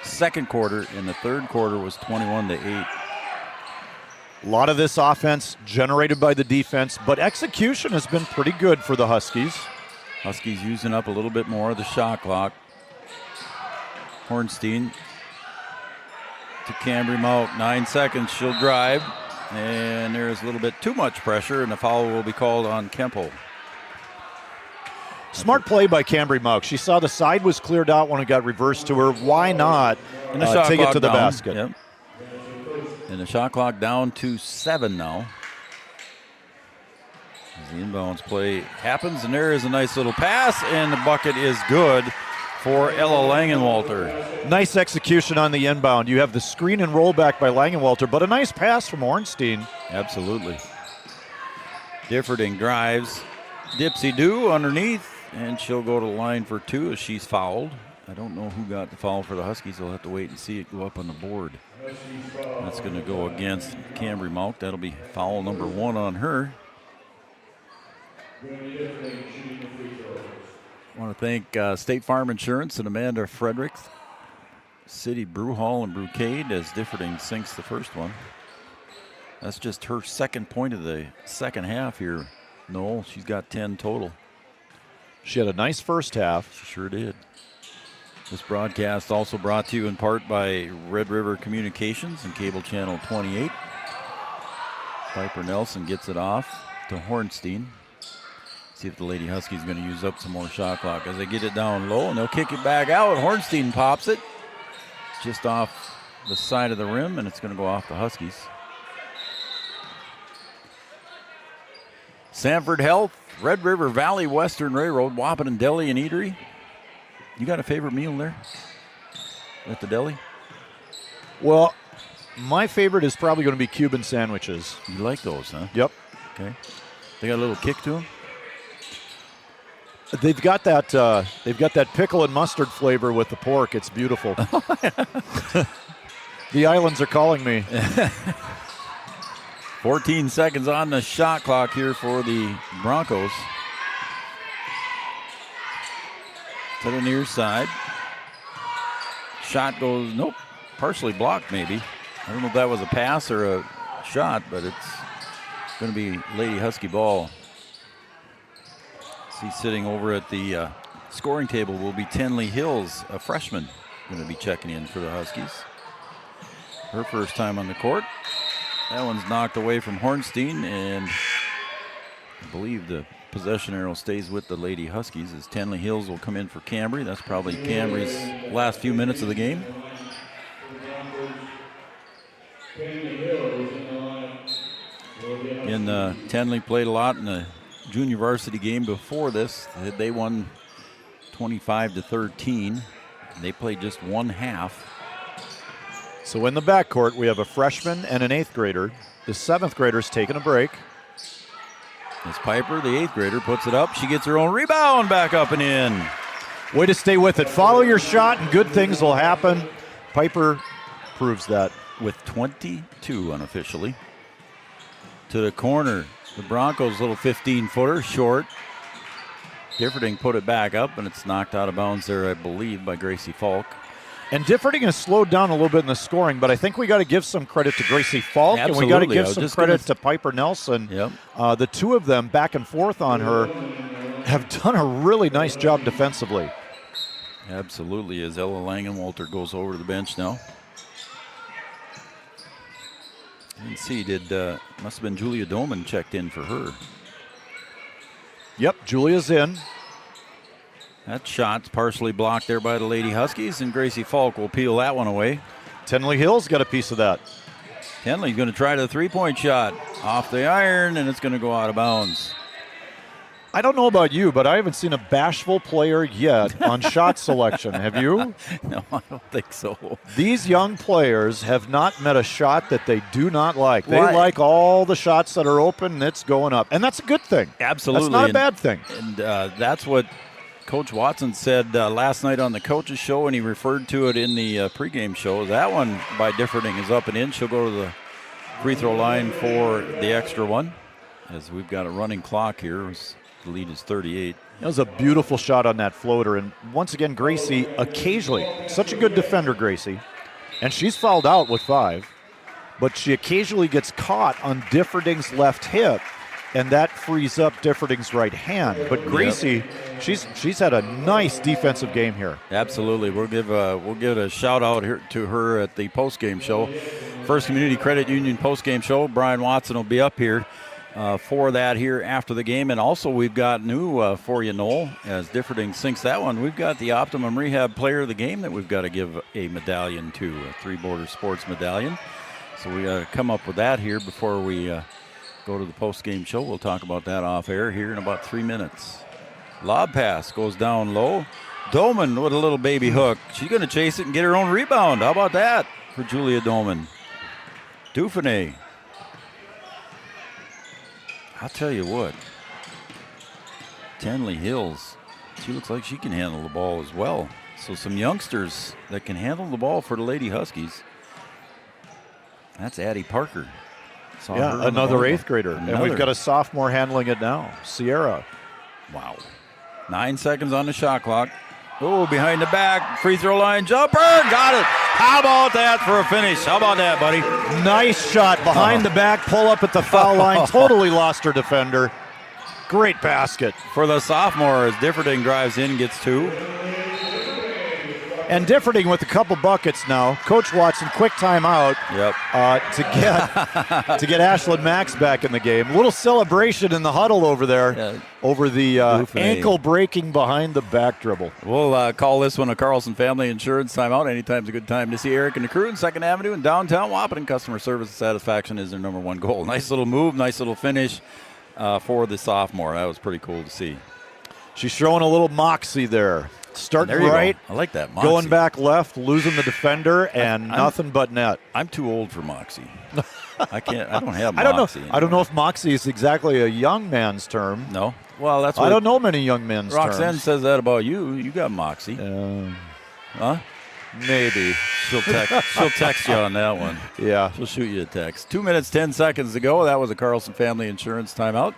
second quarter, and the third quarter was 21-8. A lot of this offense generated by the defense, but execution has been pretty good for the Huskies. Huskies using up a little bit more of the shot clock. Hornstein to Cambry Mauk, 9 seconds, she'll drive, and there's a little bit too much pressure, and the foul will be called on Kemple. Smart play by Cambry Mauk. She saw the side was cleared out when it got reversed to her. Why not take it to the basket? Yep. And the shot clock down to 7 now. As the inbounds play happens, and there is a nice little pass, and the bucket is good for Ella Langenwalter. Nice execution on the inbound. You have the screen and roll back by Langenwalter, but a nice pass from Ornstein. Absolutely. Differding drives. Dipsy-do underneath, and she'll go to the line for 2 as she's fouled. I don't know who got the foul for the Huskies. We'll have to wait and see it go up on the board. That's going to go against Cambry Malk. That'll be foul number 1 on her. I want to thank State Farm Insurance and Amanda Fredericks, City Brew Hall and Brewcade, as Differding sinks the first one. That's just her second point of the second half here, Noel. She's got 10 total. She had a nice first half. She sure did. This broadcast also brought to you in part by Red River Communications and Cable Channel 28. Piper Nelson gets it off to Hornstein. See if the Lady Huskies going to use up some more shot clock as they get it down low, and they'll kick it back out. Hornstein pops it just off the side of the rim, and it's going to go off the Huskies. Sanford Health, Red River Valley, Western Railroad, Wahpeton Deli and Eatery. You got a favorite meal there at the deli? Well, my favorite is probably going to be Cuban sandwiches. You like those, huh? Yep. Okay. They got a little kick to them? They've got that pickle and mustard flavor with the pork. It's beautiful. The islands are calling me. 14 seconds on the shot clock here for the Broncos. To the near side. Shot goes, nope, partially blocked maybe. I don't know if that was a pass or a shot, but it's going to be Lady Husky ball. See, sitting over at the scoring table will be Tenley Hills, a freshman, going to be checking in for the Huskies. Her first time on the court. That one's knocked away from Hornstein, and I believe the possession arrow stays with the Lady Huskies as Tenley Hills will come in for Cambry. That's probably Cambry's last few minutes of the game. And Tenley played a lot in the junior varsity game before this. They won 25-13. They played just one half. So in the backcourt, we have a freshman and an 8th grader. The 7th grader's taking a break. As Piper, the 8th grader, puts it up. She gets her own rebound back up and in. Way to stay with it. Follow your shot and good things will happen. Piper proves that. With 22 unofficially. To the corner. The Broncos' little 15-footer, short. Differding put it back up, and it's knocked out of bounds there, I believe, by Gracie Falk. And Differding has slowed down a little bit in the scoring, but I think we got to give some credit to Gracie Falk, Absolutely. And we got to give some credit to Piper Nelson. Yep. The two of them, back and forth on her, have done a really nice job defensively. Absolutely, as Ella Langenwalter goes over to the bench now. Let's see, must have been Julia Doman checked in for her. Yep, Julia's in. That shot's partially blocked there by the Lady Huskies, and Gracie Falk will peel that one away. Tenley Hills got a piece of that. Tenley's going to try the three-point shot off the iron, and it's going to go out of bounds. I don't know about you, but I haven't seen a bashful player yet on shot selection. Have you? No, I don't think so. These young players have not met a shot that they do not like. They Right. like all the shots that are open, and it's going up. And that's a good thing. Absolutely. That's not a bad thing. And that's what Coach Watson said last night on the coaches show, and he referred to it in the pregame show. That one by Differding is up and in. She'll go to the free throw line for the extra one, as we've got a running clock here. The lead is 38. That was a beautiful shot on that floater. And once again, Gracie occasionally, such a good defender, Gracie, and she's fouled out with 5, but she occasionally gets caught on Differding's left hip, and that frees up Differding's right hand. But Gracie, she's had a nice defensive game here. Absolutely. We'll give a shout out here to her at the postgame show. First Community Credit Union postgame show. Brian Watson will be up here for that here after the game. And also we've got new for you, Noel, as Differding sinks that one. We've got the Optimum Rehab Player of the Game that we've got to give a medallion to, a Three Border Sports medallion. So we got to come up with that here before we go to the post-game show. We'll talk about that off air here in about 3 minutes. Lob pass goes down low. Doman with a little baby hook. She's going to chase it and get her own rebound. How about that for Julia Doman? Dufresne. I'll tell you what. Tenley Hills, she looks like she can handle the ball as well. So some youngsters that can handle the ball for the Lady Huskies. That's Addie Parker. Yeah, another eighth grader. And we've got a sophomore handling it now, Sierra. Wow. 9 seconds on the shot clock. Oh, behind the back, free throw line jumper, got it. How about that for a finish? How about that, buddy? Nice shot behind the back, pull up at the foul line, totally lost her defender. Great basket. For the sophomore, as Differding drives in, gets 2. And Differding with a couple buckets now. Coach Watson, quick timeout. Yep. To get Ashlyn Max back in the game. A little celebration in the huddle over there, over the ankle breaking behind the back dribble. We'll call this one a Carlson Family Insurance timeout. Anytime's a good time to see Eric and the crew in 2nd Avenue in downtown Wahpeton. Customer service and satisfaction is their number one goal. Nice little move, nice little finish for the sophomore. That was pretty cool to see. She's showing a little moxie there. Starting right. I like that. Moxie. Going back left, losing the defender, and nothing but net. I'm too old for moxie. I don't have moxie. I don't know if moxie is exactly a young man's term. No. Well, that's what I don't know many young men's terms. Roxanne says that about you. You got moxie. Huh? Maybe. She'll text you on that one. Yeah. She'll shoot you a text. 2 minutes, 10 seconds to go. That was a Carlson Family Insurance timeout.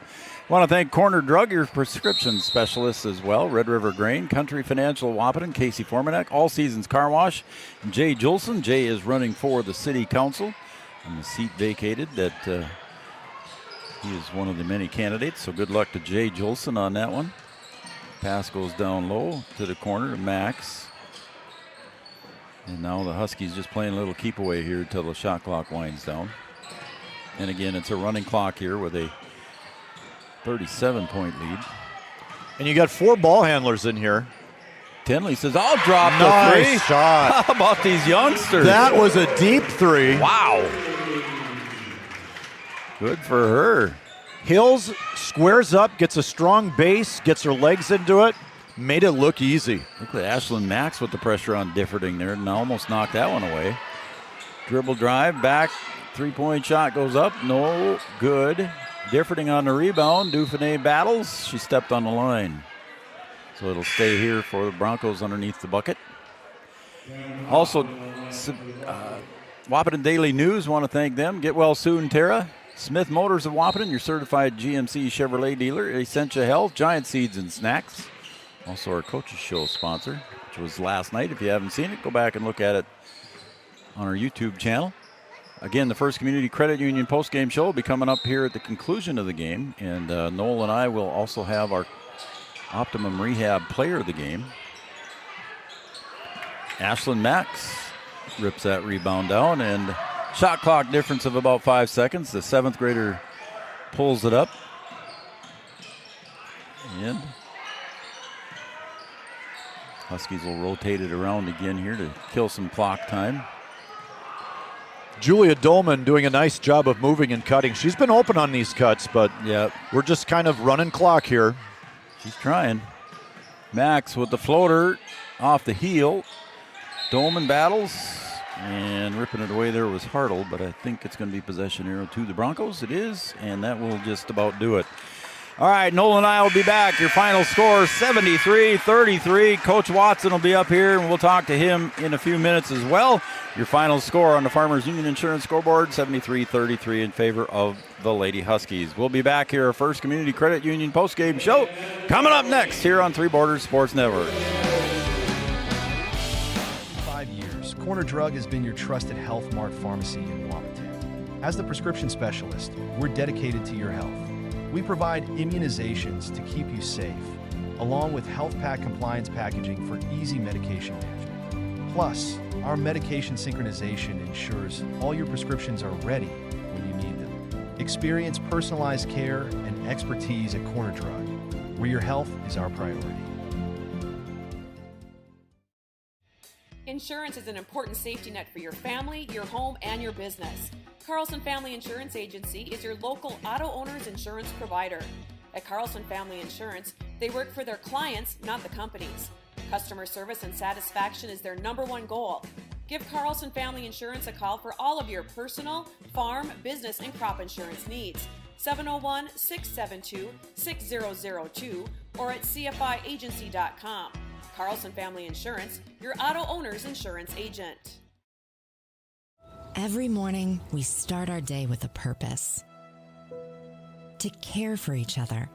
I want to thank Corner Drug, your prescription specialists as well. Red River Grain, Country Financial Wahpeton, Casey Formanek, All Seasons Car Wash, and Jay Julson. Jay is running for the city council, and the seat vacated that he is one of the many candidates. So good luck to Jay Julson on that one. Pass goes down low to the corner to Max. And now the Huskies just playing a little keep away here until the shot clock winds down. And again, it's a running clock here with a 37-point lead. And you got 4 ball handlers in here. Tenley says, I'll drop the 3. Nice shot. How about these youngsters? That was a deep 3. Wow. Good for her. Hills squares up, gets a strong base, gets her legs into it, made it look easy. Look at Ashlyn Max with the pressure on Differding there and almost knocked that one away. Dribble drive, back, 3-point shot goes up, no good. Differding on the rebound. Dufresne battles. She stepped on the line. So it'll stay here for the Broncos underneath the bucket. Also, Wahpeton Daily News, want to thank them. Get well soon, Tara. Smith Motors of Wahpeton, your certified GMC Chevrolet dealer. Essentia Health, Giant Seeds and Snacks. Also our Coaches Show sponsor, which was last night. If you haven't seen it, go back and look at it on our YouTube channel. Again, the First Community Credit Union postgame show will be coming up here at the conclusion of the game. And Noel and I will also have our Optimum Rehab player of the game. Ashlyn Max rips that rebound down, and shot clock difference of about 5 seconds. The 7th grader pulls it up. And Huskies will rotate it around again here to kill some clock time. Julia Dolman doing a nice job of moving and cutting. She's been open on these cuts, but we're just kind of running clock here. She's trying. Max with the floater off the heel. Dolman battles and ripping it away there was Hartle, but I think it's going to be possession arrow to the Broncos. It is, and that will just about do it. All right, Noel and I will be back. Your final score, 73-33. Coach Watson will be up here, and we'll talk to him in a few minutes as well. Your final score on the Farmers Union Insurance scoreboard, 73-33 in favor of the Lady Huskies. We'll be back here, our First Community Credit Union postgame show, coming up next here on Three Borders Sports Network. 5 years, Corner Drug has been your trusted Health Mart pharmacy in Wahpeton. As the prescription specialist, we're dedicated to your health. We provide immunizations to keep you safe, along with health pack compliance packaging for easy medication management. Plus, our medication synchronization ensures all your prescriptions are ready when you need them. Experience personalized care and expertise at Corner Drug, where your health is our priority. Insurance is an important safety net for your family, your home, and your business. Carlson Family Insurance Agency is your local auto owner's insurance provider. At Carlson Family Insurance, they work for their clients, not the companies. Customer service and satisfaction is their number one goal. Give Carlson Family Insurance a call for all of your personal, farm, business, and crop insurance needs. 701-672-6002 or at cfiagency.com. Carlson Family Insurance, your auto owner's insurance agent. Every morning, we start our day with a purpose. To care for each other.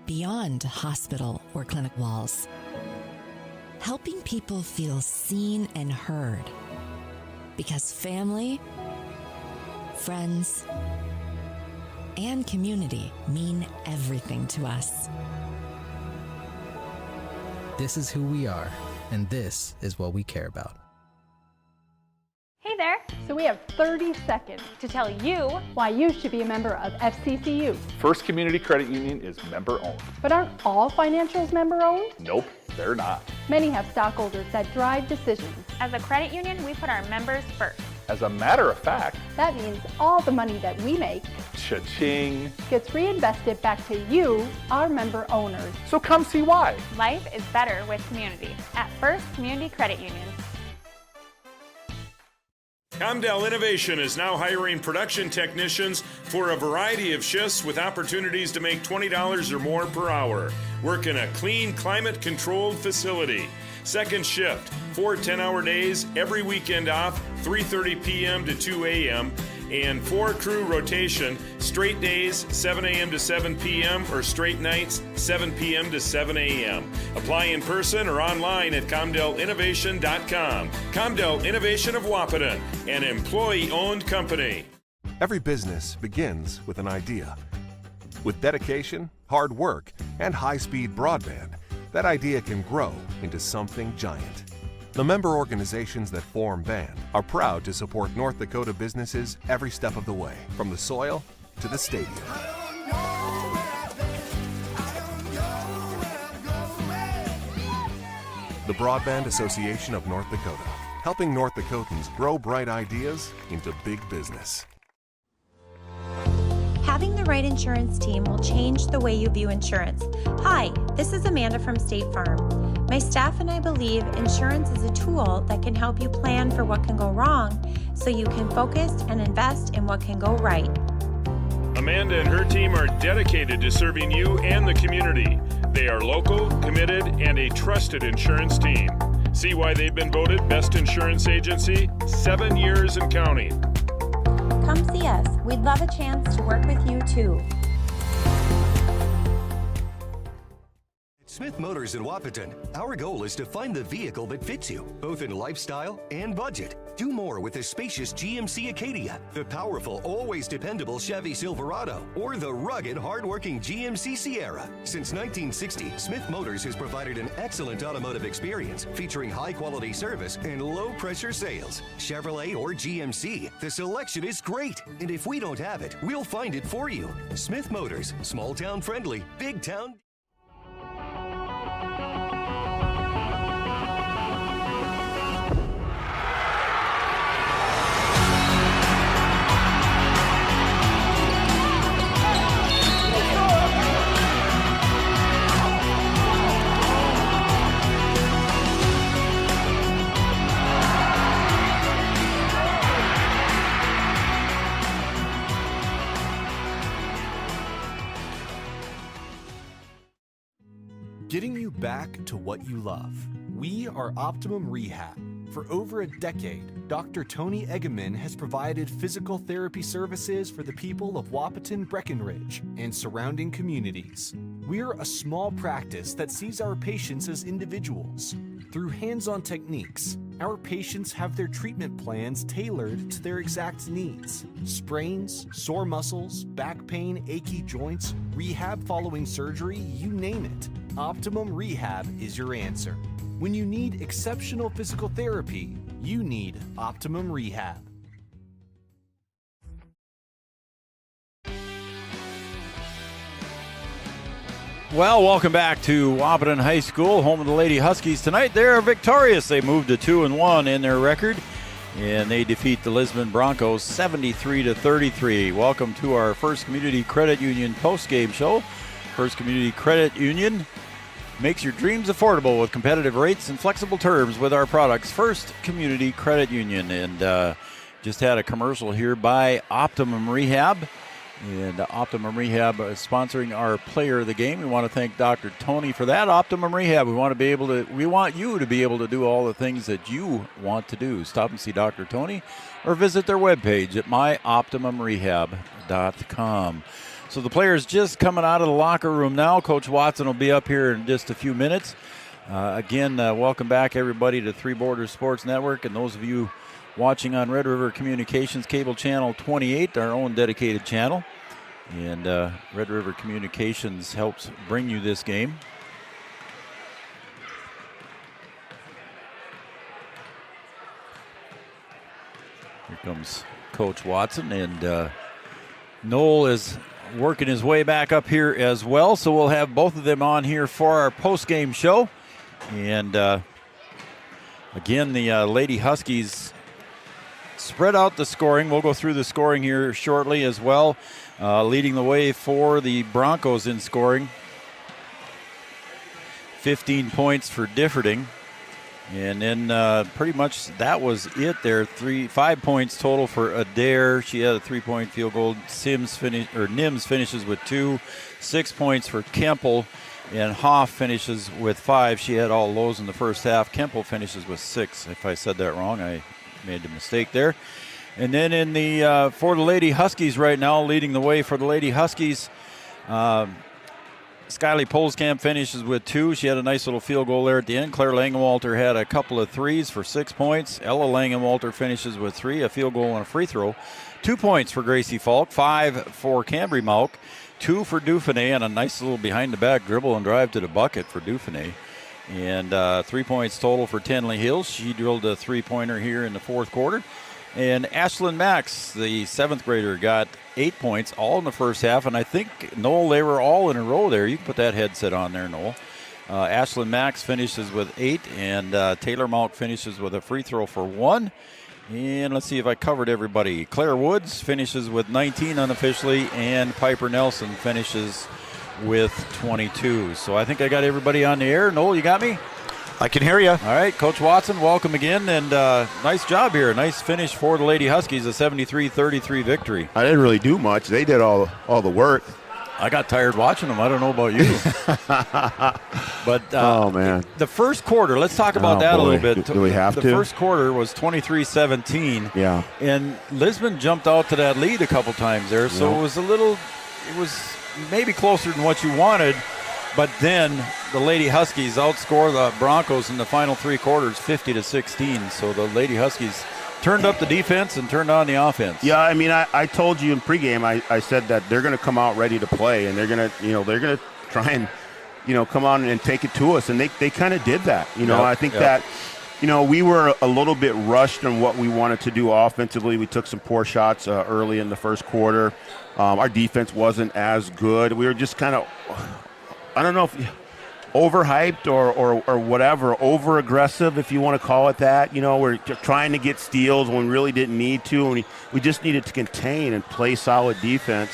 Beyond hospital or clinic walls. Helping people feel seen and heard. Because family, friends, and community mean everything to us. This is who we are, and this is what we care about. Hey there! So we have 30 seconds to tell you why you should be a member of FCCU. First Community Credit Union is member-owned. But aren't all financials member-owned? Nope, they're not. Many have stockholders that drive decisions. As a credit union, we put our members first. As a matter of fact, that means all the money that we make, cha-ching, gets reinvested back to you, our member owners. So come see why. Life is better with community at First Community Credit Union. Comdell Innovation is now hiring production technicians for a variety of shifts with opportunities to make $20 or more per hour. Work in a clean, climate-controlled facility. Second shift, 4 10-hour days, every weekend off, 3:30 p.m. to 2 a.m., and 4-crew rotation, straight days, 7 a.m. to 7 p.m., or straight nights, 7 p.m. to 7 a.m. Apply in person or online at ComdellInnovation.com. Comdell Innovation of Wahpeton, an employee-owned company. Every business begins with an idea. With dedication, hard work, and high-speed broadband, that idea can grow into something giant. The member organizations that form BAND are proud to support North Dakota businesses every step of the way, from the soil to the stadium. The Broadband Association of North Dakota, helping North Dakotans grow bright ideas into big business. Having the right insurance team will change the way you view insurance. Hi, this is Amanda from State Farm. My staff and I believe insurance is a tool that can help you plan for what can go wrong so you can focus and invest in what can go right. Amanda and her team are dedicated to serving you and the community. They are local, committed, and a trusted insurance team. See why they've been voted Best Insurance Agency 7 years and counting. Come see us. We'd love a chance to work with you too. Smith Motors in Wahpeton, our goal is to find the vehicle that fits you, both in lifestyle and budget. Do more with the spacious GMC Acadia, the powerful, always dependable Chevy Silverado, or the rugged, hardworking GMC Sierra. Since 1960, Smith Motors has provided an excellent automotive experience, featuring high-quality service and low-pressure sales. Chevrolet or GMC, the selection is great, and if we don't have it, we'll find it for you. Smith Motors, small-town friendly, big-town. Getting you back to what you love. We are Optimum Rehab. For over a decade, Dr. Tony Egeman has provided physical therapy services for the people of Wahpeton, Breckenridge, and surrounding communities. We're a small practice that sees our patients as individuals. Through hands-on techniques, our patients have their treatment plans tailored to their exact needs. Sprains, sore muscles, back pain, achy joints, rehab following surgery, you name it. Optimum Rehab is your answer. When you need exceptional physical therapy, you need Optimum Rehab. Well, welcome back to Wahpeton High School, home of the Lady Huskies. Tonight, they're victorious. They moved to 2-1 in their record. and they defeat the Lisbon Broncos 73-33. Welcome to our First Community Credit Union postgame show. First Community Credit Union makes your dreams affordable with competitive rates and flexible terms with our products. First Community Credit Union. And just had a commercial here by Optimum Rehab. And Optimum Rehab is sponsoring our player of the game. We want to thank Dr. Tony for that. Optimum Rehab, we want you to be able to do all the things that you want to do. Stop and see Dr. Tony or visit their webpage at myoptimumrehab.com. So the players just coming out of the locker room now. Coach Watson will be up here in just a few minutes. Again, welcome back everybody to Three Borders Sports Network, and those of you watching on Red River Communications Cable Channel 28, our own dedicated channel. And Red River Communications helps bring you this game. Here comes Coach Watson, and Noel is working his way back up here as well. So we'll have both of them on here for our post-game show. And again, the Lady Huskies spread out the scoring. We'll go through the scoring here shortly as well. Leading the way for the Broncos in scoring. 15 points for Differding. And then pretty much that was it there. 5 points total for Adair. She had a 3-point field goal. Nims finishes with 2. 6 points for Kemple. And Hoff finishes with 5. She had all lows in the first half. Kemple finishes with 6. If I said that wrong, I made a mistake there. And then in the for the Lady Huskies right now, leading the way for the Lady Huskies, Skyly Postgame finishes with 2. She had a nice little field goal there at the end. Claire Langenwalter had a couple of threes for 6 points. Ella Langenwalter finishes with 3, a field goal and a free throw. 2 points for Gracie Falk, 5 for Cambry Malk, 2 for Dauphiné, and a nice little behind-the-back dribble and drive to the bucket for Dauphiné. And 3 points total for Tenley Hills. She drilled a three-pointer here in the fourth quarter. And Ashlyn Max, the 7th grader, got 8 points, all in the first half. And I think, Noel, they were all in a row there. You can put that headset on there, Noel. Ashlyn Max finishes with 8, and Taylor Malk finishes with a free throw for 1. And let's see if I covered everybody. Claire Woods finishes with 19 unofficially, and Piper Nelson finishes with 22. So I think I got everybody on the air. Noel, you got me? I can hear you. All right, Coach Watson, welcome again, and nice job here. Nice finish for the Lady Huskies, a 73-33 victory. I didn't really do much. They did all the work. I got tired watching them. I don't know about you. But oh, man. The first quarter, let's talk about that a little bit. Do we have to? The first quarter was 23-17. Yeah. And Lisbon jumped out to that lead a couple times there, so it was maybe closer than what you wanted. But then the Lady Huskies outscore the Broncos in the final 3 quarters, 50-16. So the Lady Huskies turned up the defense and turned on the offense. Yeah, I mean, I told you in pregame, I said that they're going to come out ready to play, and they're going to try and, come on and take it to us, and they kind of did that. I think that, we were a little bit rushed on what we wanted to do offensively. We took some poor shots early in the first quarter. Our defense wasn't as good. We were just kind of, I don't know if overhyped or whatever, over aggressive, if you want to call it that. We're trying to get steals when we really didn't need to, and we just needed to contain and play solid defense.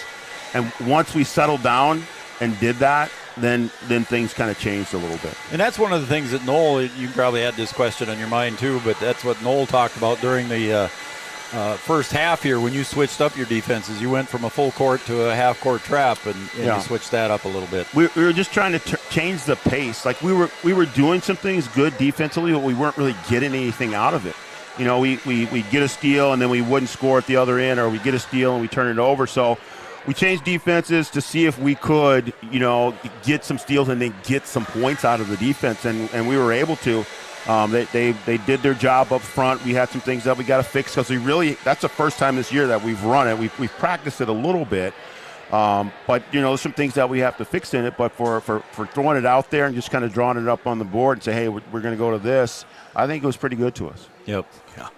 And once we settled down and did that, then things kind of changed a little bit. And that's one of the things that Noel, you probably had this question on your mind too, but that's what Noel talked about during the first half here when you switched up your defenses. You went from a full court to a half court trap, and you switched that up a little bit. We were just trying to change the pace. Like we were doing some things good defensively, but we weren't really getting anything out of it. We get a steal and then we wouldn't score at the other end, or we get a steal and we turn it over. So we changed defenses to see if we could, get some steals and then get some points out of the defense, and we were able to. They did their job up front. We had some things that we got to fix because that's the first time this year that we've run it. We've practiced it a little bit, but there's some things that we have to fix in it. But for throwing it out there and just kind of drawing it up on the board and say, hey, we're going to go to this, I think it was pretty good to us. Yep. Yeah.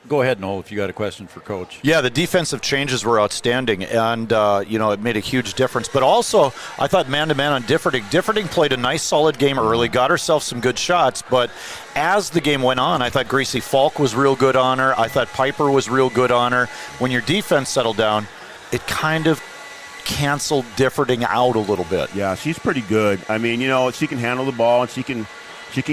Go ahead, Noel, if you got a question for Coach. Yeah, the defensive changes were outstanding, and, it made a huge difference. But also, I thought man-to-man on Differding. Differding played a nice, solid game early, got herself some good shots, but as the game went on, I thought Gracie Falk was real good on her. I thought Piper was real good on her. When your defense settled down, it kind of canceled Differding out a little bit. Yeah, she's pretty good. I mean, she can handle the ball, and she can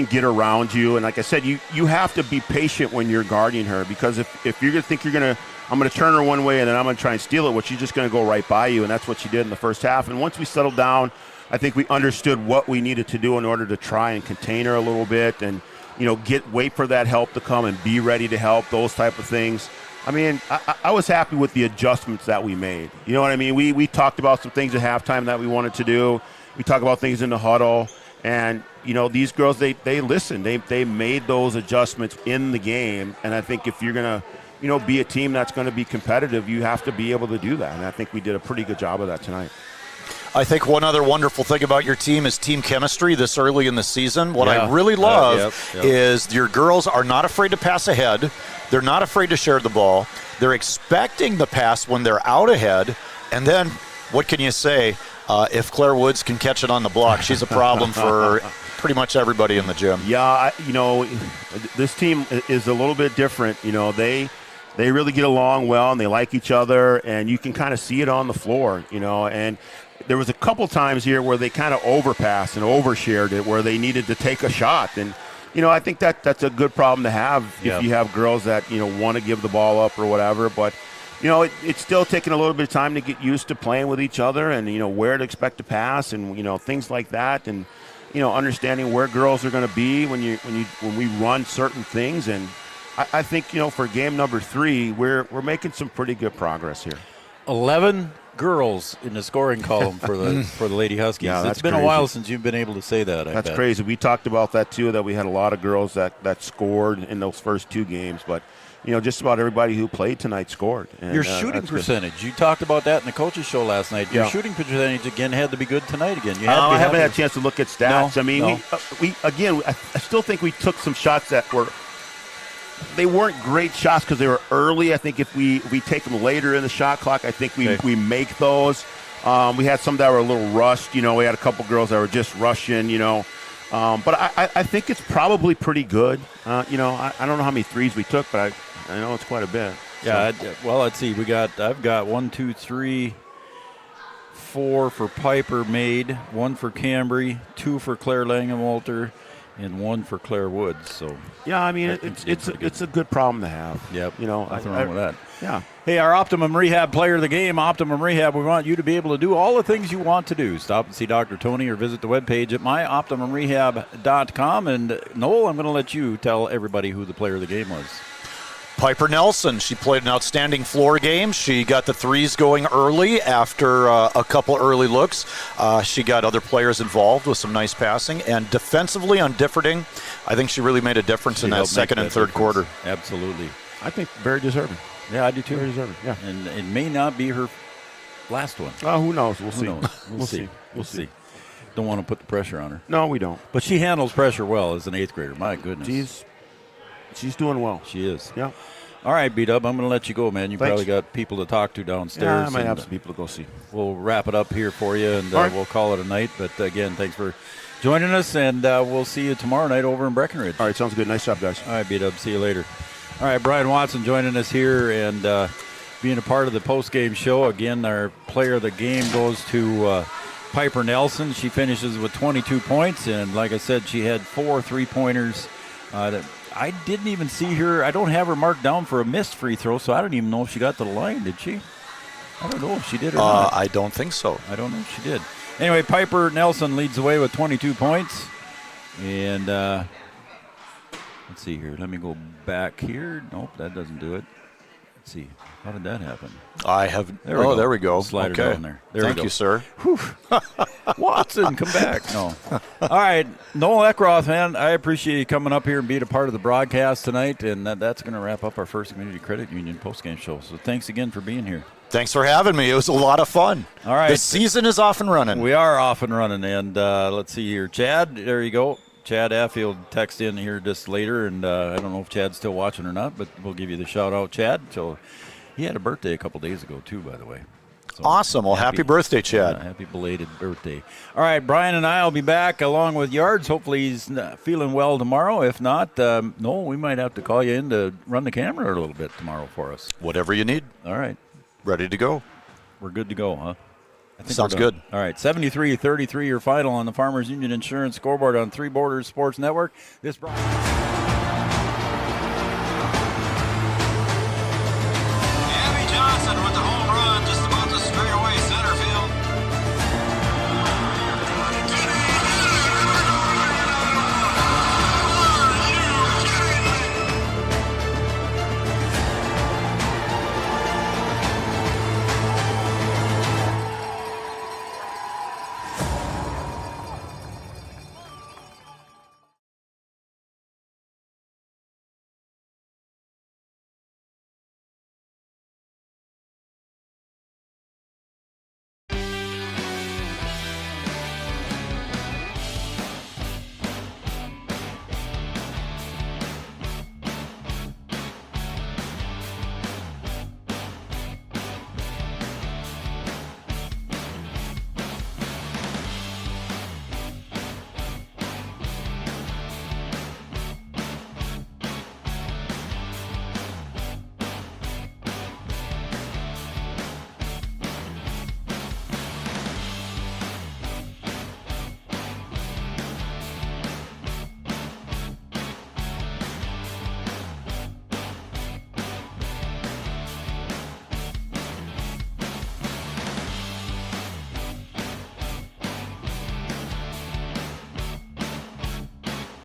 get around you. And like I said, you have to be patient when you're guarding her, because if you're going to think I'm going to turn her one way and then I'm going to try and steal it, well, she's just going to go right by you. And that's what she did in the first half. And once we settled down, I think we understood what we needed to do in order to try and contain her a little bit and, wait for that help to come and be ready to help, those type of things. I mean, I was happy with the adjustments that we made. You know what I mean? We talked about some things at halftime that we wanted to do. We talked about things in the huddle. And, these girls, they listened. They made those adjustments in the game. And I think if you're going to, be a team that's going to be competitive, you have to be able to do that. And I think we did a pretty good job of that tonight. I think one other wonderful thing about your team is team chemistry this early in the season. What I really love is your girls are not afraid to pass ahead. They're not afraid to share the ball. They're expecting the pass when they're out ahead. And then, what can you say? If Claire Woods can catch it on the block, she's a problem for pretty much everybody in the gym. Yeah, this team is a little bit different. They really get along well, and they like each other, and you can kind of see it on the floor, and there was a couple times here where they kind of overpassed and overshared it, where they needed to take a shot. And, I think that's a good problem to have if you have girls that, want to give the ball up or whatever. But, it's still taking a little bit of time to get used to playing with each other and, where to expect to pass and, things like that. And, understanding where girls are going to be when we run certain things. And I think, for game number 3, we're making some pretty good progress here. 11 girls in the scoring column for the Lady Huskies. Yeah, it's been crazy. A while since you've been able to say that. That's crazy. We talked about that too, that we had a lot of girls that scored in those first 2 games, but just about everybody who played tonight scored. And, your shooting percentage, you talked about that in the coaches show last night. Your shooting percentage again had to be good tonight again. I haven't had a chance to look at stats. No, I still think we took some shots that they weren't great shots because they were early. I think if we take them later in the shot clock, I think we make those. We had some that were a little rushed. We had a couple girls that were just rushing, But I think it's probably pretty good. I don't know how many threes we took, but I know it's quite a bit. Yeah, well, let's see. I've got 1, 2, 3, 4 for Piper made, 1 for Cambry, 2 for Claire Langenwalter, and 1 for Claire Woods. So yeah, I mean it's a good problem to have. Yep. Nothing wrong with that. Yeah. Hey, our Optimum Rehab player of the game, Optimum Rehab, we want you to be able to do all the things you want to do. Stop and see Dr. Tony or visit the webpage at myoptimumrehab.com. And Noel, I'm going to let you tell everybody who the player of the game was. Piper Nelson, she played an outstanding floor game. She got the threes going early after a couple early looks. She got other players involved with some nice passing. And defensively on Differding, I think she really made a difference in that second and third quarter. Absolutely. I think very deserving. Yeah, I do too. Very deserving, yeah. And it may not be her last one. Who knows? We'll see. We'll see. We'll see. Don't want to put the pressure on her. No, we don't. But she handles pressure well as an 8th grader. My goodness. She's doing well. She is. Yeah. All right, B-Dub, I'm going to let you go, man. You probably got people to talk to downstairs. Yeah, I might have some people to go see. We'll wrap it up here for you, and right. We'll call it a night. But, again, thanks for joining us, and we'll see you tomorrow night over in Breckenridge. All right, sounds good. Nice job, guys. All right, B-Dub, see you later. All right, Brian Watson joining us here and being a part of the postgame show. Again, our player of the game goes to Piper Nelson. She finishes with 22 points, and like I said, she had 4 3-pointers. I didn't even see her. I don't have her marked down for a missed free throw, so I don't even know if she got to the line. Did she? I don't know if she did or not. I don't think so. I don't know if she did. Anyway, Piper Nelson leads the way with 22 points. And let's see here. Let me go back here. Nope, that doesn't do it. Let's see. How did that happen? There we go. Slide it down there. Thank you, sir. Watson, come back. No. All right. Noel Eckroth, man, I appreciate you coming up here and being a part of the broadcast tonight. And that's going to wrap up our First Community Credit Union postgame show. So thanks again for being here. Thanks for having me. It was a lot of fun. All right. The season is off and running. We are off and running. And let's see here. Chad, there you go. Chad Affield text in here just later, and I don't know if Chad's still watching or not, but we'll give you the shout out, Chad. So he had a birthday a couple days ago too, by the way. So awesome. Well, happy birthday, Chad. Happy belated birthday. All right, Brian and I will be back along with Yards. Hopefully he's feeling well tomorrow. If not, no, we might have to call you in to run the camera a little bit tomorrow for us. Whatever you need. All right. Ready to go. We're good to go, huh? I think Sounds good. All right, 73-33 your final on the Farmers Union Insurance scoreboard on Three Borders Sports Network. This.